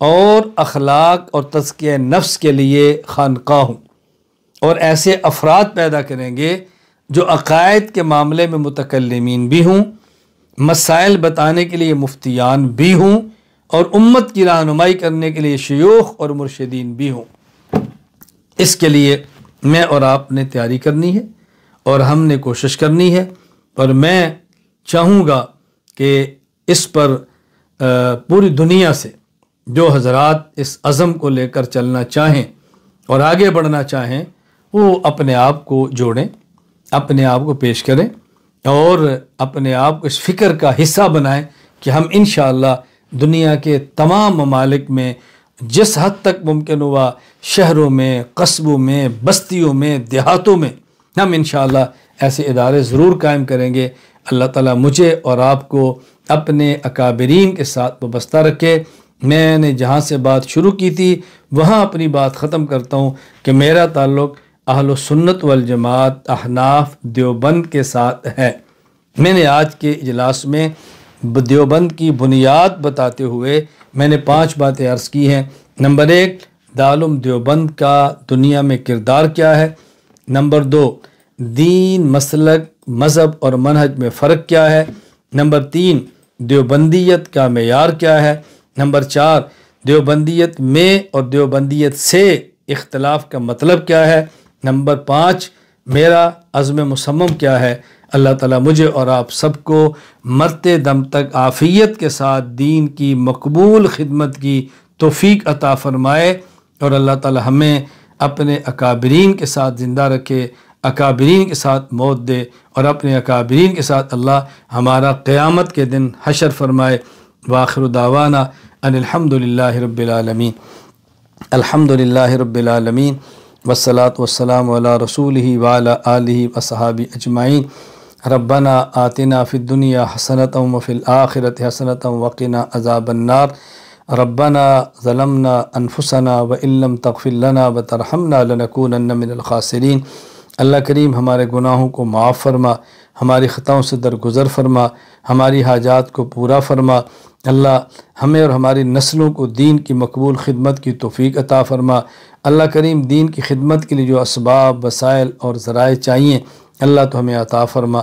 اور اخلاق اور تزکیہ نفس کے لیے خانقاہ ہوں، اور ایسے افراد پیدا کریں گے جو عقائد کے معاملے میں متکلمین بھی ہوں، مسائل بتانے کے لیے مفتیان بھی ہوں اور امت کی رہنمائی کرنے کے لیے شیوخ اور مرشدین بھی ہوں۔ اس کے لیے میں اور آپ نے تیاری کرنی ہے اور ہم نے کوشش کرنی ہے، اور میں چاہوں گا کہ اس پر پوری دنیا سے جو حضرات اس عزم کو لے کر چلنا چاہیں اور آگے بڑھنا چاہیں وہ اپنے آپ کو جوڑیں، اپنے آپ کو پیش کریں اور اپنے آپ کو اس فکر کا حصہ بنائیں کہ ہم انشاءاللہ دنیا کے تمام ممالک میں جس حد تک ممکن ہوا، شہروں میں، قصبوں میں، بستیوں میں، دیہاتوں میں، ہم انشاءاللہ ایسے ادارے ضرور قائم کریں گے۔ اللہ تعالیٰ مجھے اور آپ کو اپنے اکابرین کے ساتھ وابستہ رکھے۔ میں نے جہاں سے بات شروع کی تھی وہاں اپنی بات ختم کرتا ہوں کہ میرا تعلق اہل سنت والجماعت احناف دیوبند کے ساتھ ہے۔ میں نے آج کے اجلاس میں دیوبند کی بنیاد بتاتے ہوئے میں نے 5 باتیں عرض کی ہیں۔ نمبر 1، دارالعلوم دیوبند کا دنیا میں کردار کیا ہے۔ نمبر 2، دین، مسلک، مذہب اور منہج میں فرق کیا ہے۔ نمبر 3، دیوبندیت کا معیار کیا ہے۔ نمبر 4، دیوبندیت میں اور دیوبندیت سے اختلاف کا مطلب کیا ہے۔ نمبر 5، میرا عزم مصمم کیا ہے۔ اللہ تعالیٰ مجھے اور آپ سب کو مرتے دم تک عافیت کے ساتھ دین کی مقبول خدمت کی توفیق عطا فرمائے، اور اللہ تعالیٰ ہمیں اپنے اکابرین کے ساتھ زندہ رکھے، اکابرین کے ساتھ موت دے، اور اپنے اکابرین کے ساتھ اللہ ہمارا قیامت کے دن حشر فرمائے۔ وآخر دعوانا ان الحمدللہ رب العالمین۔ الحمدللہ رب العالمین والصلاة والسلام علی رسولہ وعلی آلہ وصحابہ اجمعین۔ ربنا آتنا فی الدنیا حسنۃ وفی الآخرۃ حسنۃ وقنا عذاب النار۔ ربنا ظلمنا انفسنا وان لم تغفر لنا وترحمنا لنکونن من الخاسرین۔ اللہ کریم ہمارے گناہوں کو معاف فرما، ہماری خطاؤں سے درگزر فرما، ہماری حاجات کو پورا فرما۔ اللہ ہمیں اور ہماری نسلوں کو دین کی مقبول خدمت کی توفیق عطا فرما۔ اللہ کریم دین کی خدمت کے لیے جو اسباب، وسائل اور ذرائع چاہیے اللہ تو ہمیں عطا فرما۔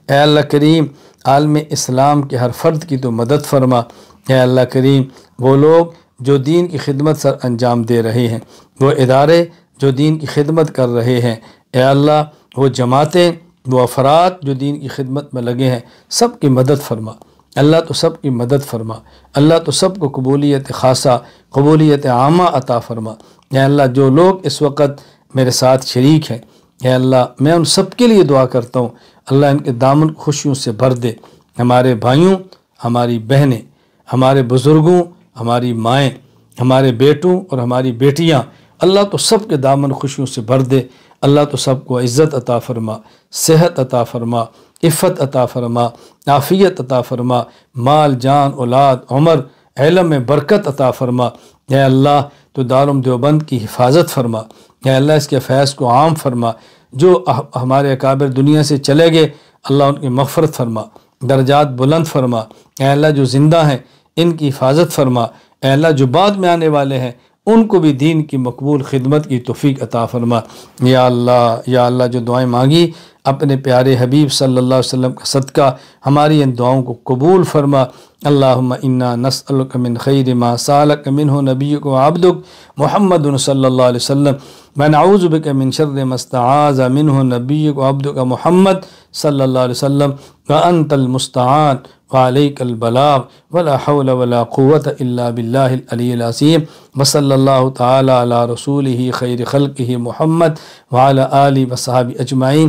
اے اللہ کریم عالم اسلام کے ہر فرد کی تو مدد فرما۔ اے اللہ کریم وہ لوگ جو دین کی خدمت سر انجام دے رہے ہیں، وہ ادارے جو دین کی خدمت کر رہے ہیں، اے اللہ وہ جماعتیں، وہ افراد جو دین کی خدمت میں لگے ہیں، سب کی مدد فرما۔ اللہ تو سب کی مدد فرما۔ اللہ تو سب کو قبولیت خاصہ، قبولیت عامہ عطا فرما۔ اے اللہ جو لوگ اس وقت میرے ساتھ شریک ہیں، اے اللہ میں ان سب کے لیے دعا کرتا ہوں، اللہ ان کے دامن کو خوشیوں سے بھر دے۔ ہمارے بھائیوں، ہماری بہنیں، ہمارے بزرگوں، ہماری مائیں، ہمارے بیٹوں اور ہماری بیٹیاں، اللہ تو سب کے دامن خوشیوں سے بھر دے۔ اللہ تو سب کو عزت عطا فرما، صحت عطا فرما، عفت عطا فرما، عافیت عطا فرما، مال، جان، اولاد، عمر، علم میں برکت عطا فرما۔ اے اللہ تو دارالعلوم دیوبند کی حفاظت فرما۔ اے اللہ اس کے فیض کو عام فرما۔ جو ہمارے اکابر دنیا سے چلے گئے اللہ ان کی مغفرت فرما، درجات بلند فرما۔ اے اللہ جو زندہ ہیں ان کی حفاظت فرما۔ اے اللہ جو بعد میں آنے والے ہیں ان کو بھی دین کی مقبول خدمت کی توفیق عطا فرما۔ یا اللہ جو دعائیں مانگی اپنے پیارے حبیب صلی اللہ علیہ وسلم کا صدقہ ہماری ان دعاؤں کو قبول فرما۔ اللہم انا نسألک من خیر ما سالک منہ نبیک و عبدک محمد صلی اللہ علیہ وسلم ونعوذ بک من شر ما استعاذ منہ نبیک و عبدک محمد صلی اللہ علیہ وسلم وانت المستعان وعلیک البلاغ ولا حول ولا قوة الا باللہ العلی العظیم وصلی اللہ تعالی علی رسولہ خیر خلقہ محمد وعلی آلہ وصحبہ اجمعین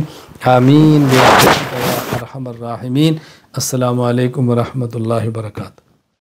آمین برحمتک یا ارحم الراحمین۔ السلام علیکم ورحمۃ اللہ وبرکاتہ۔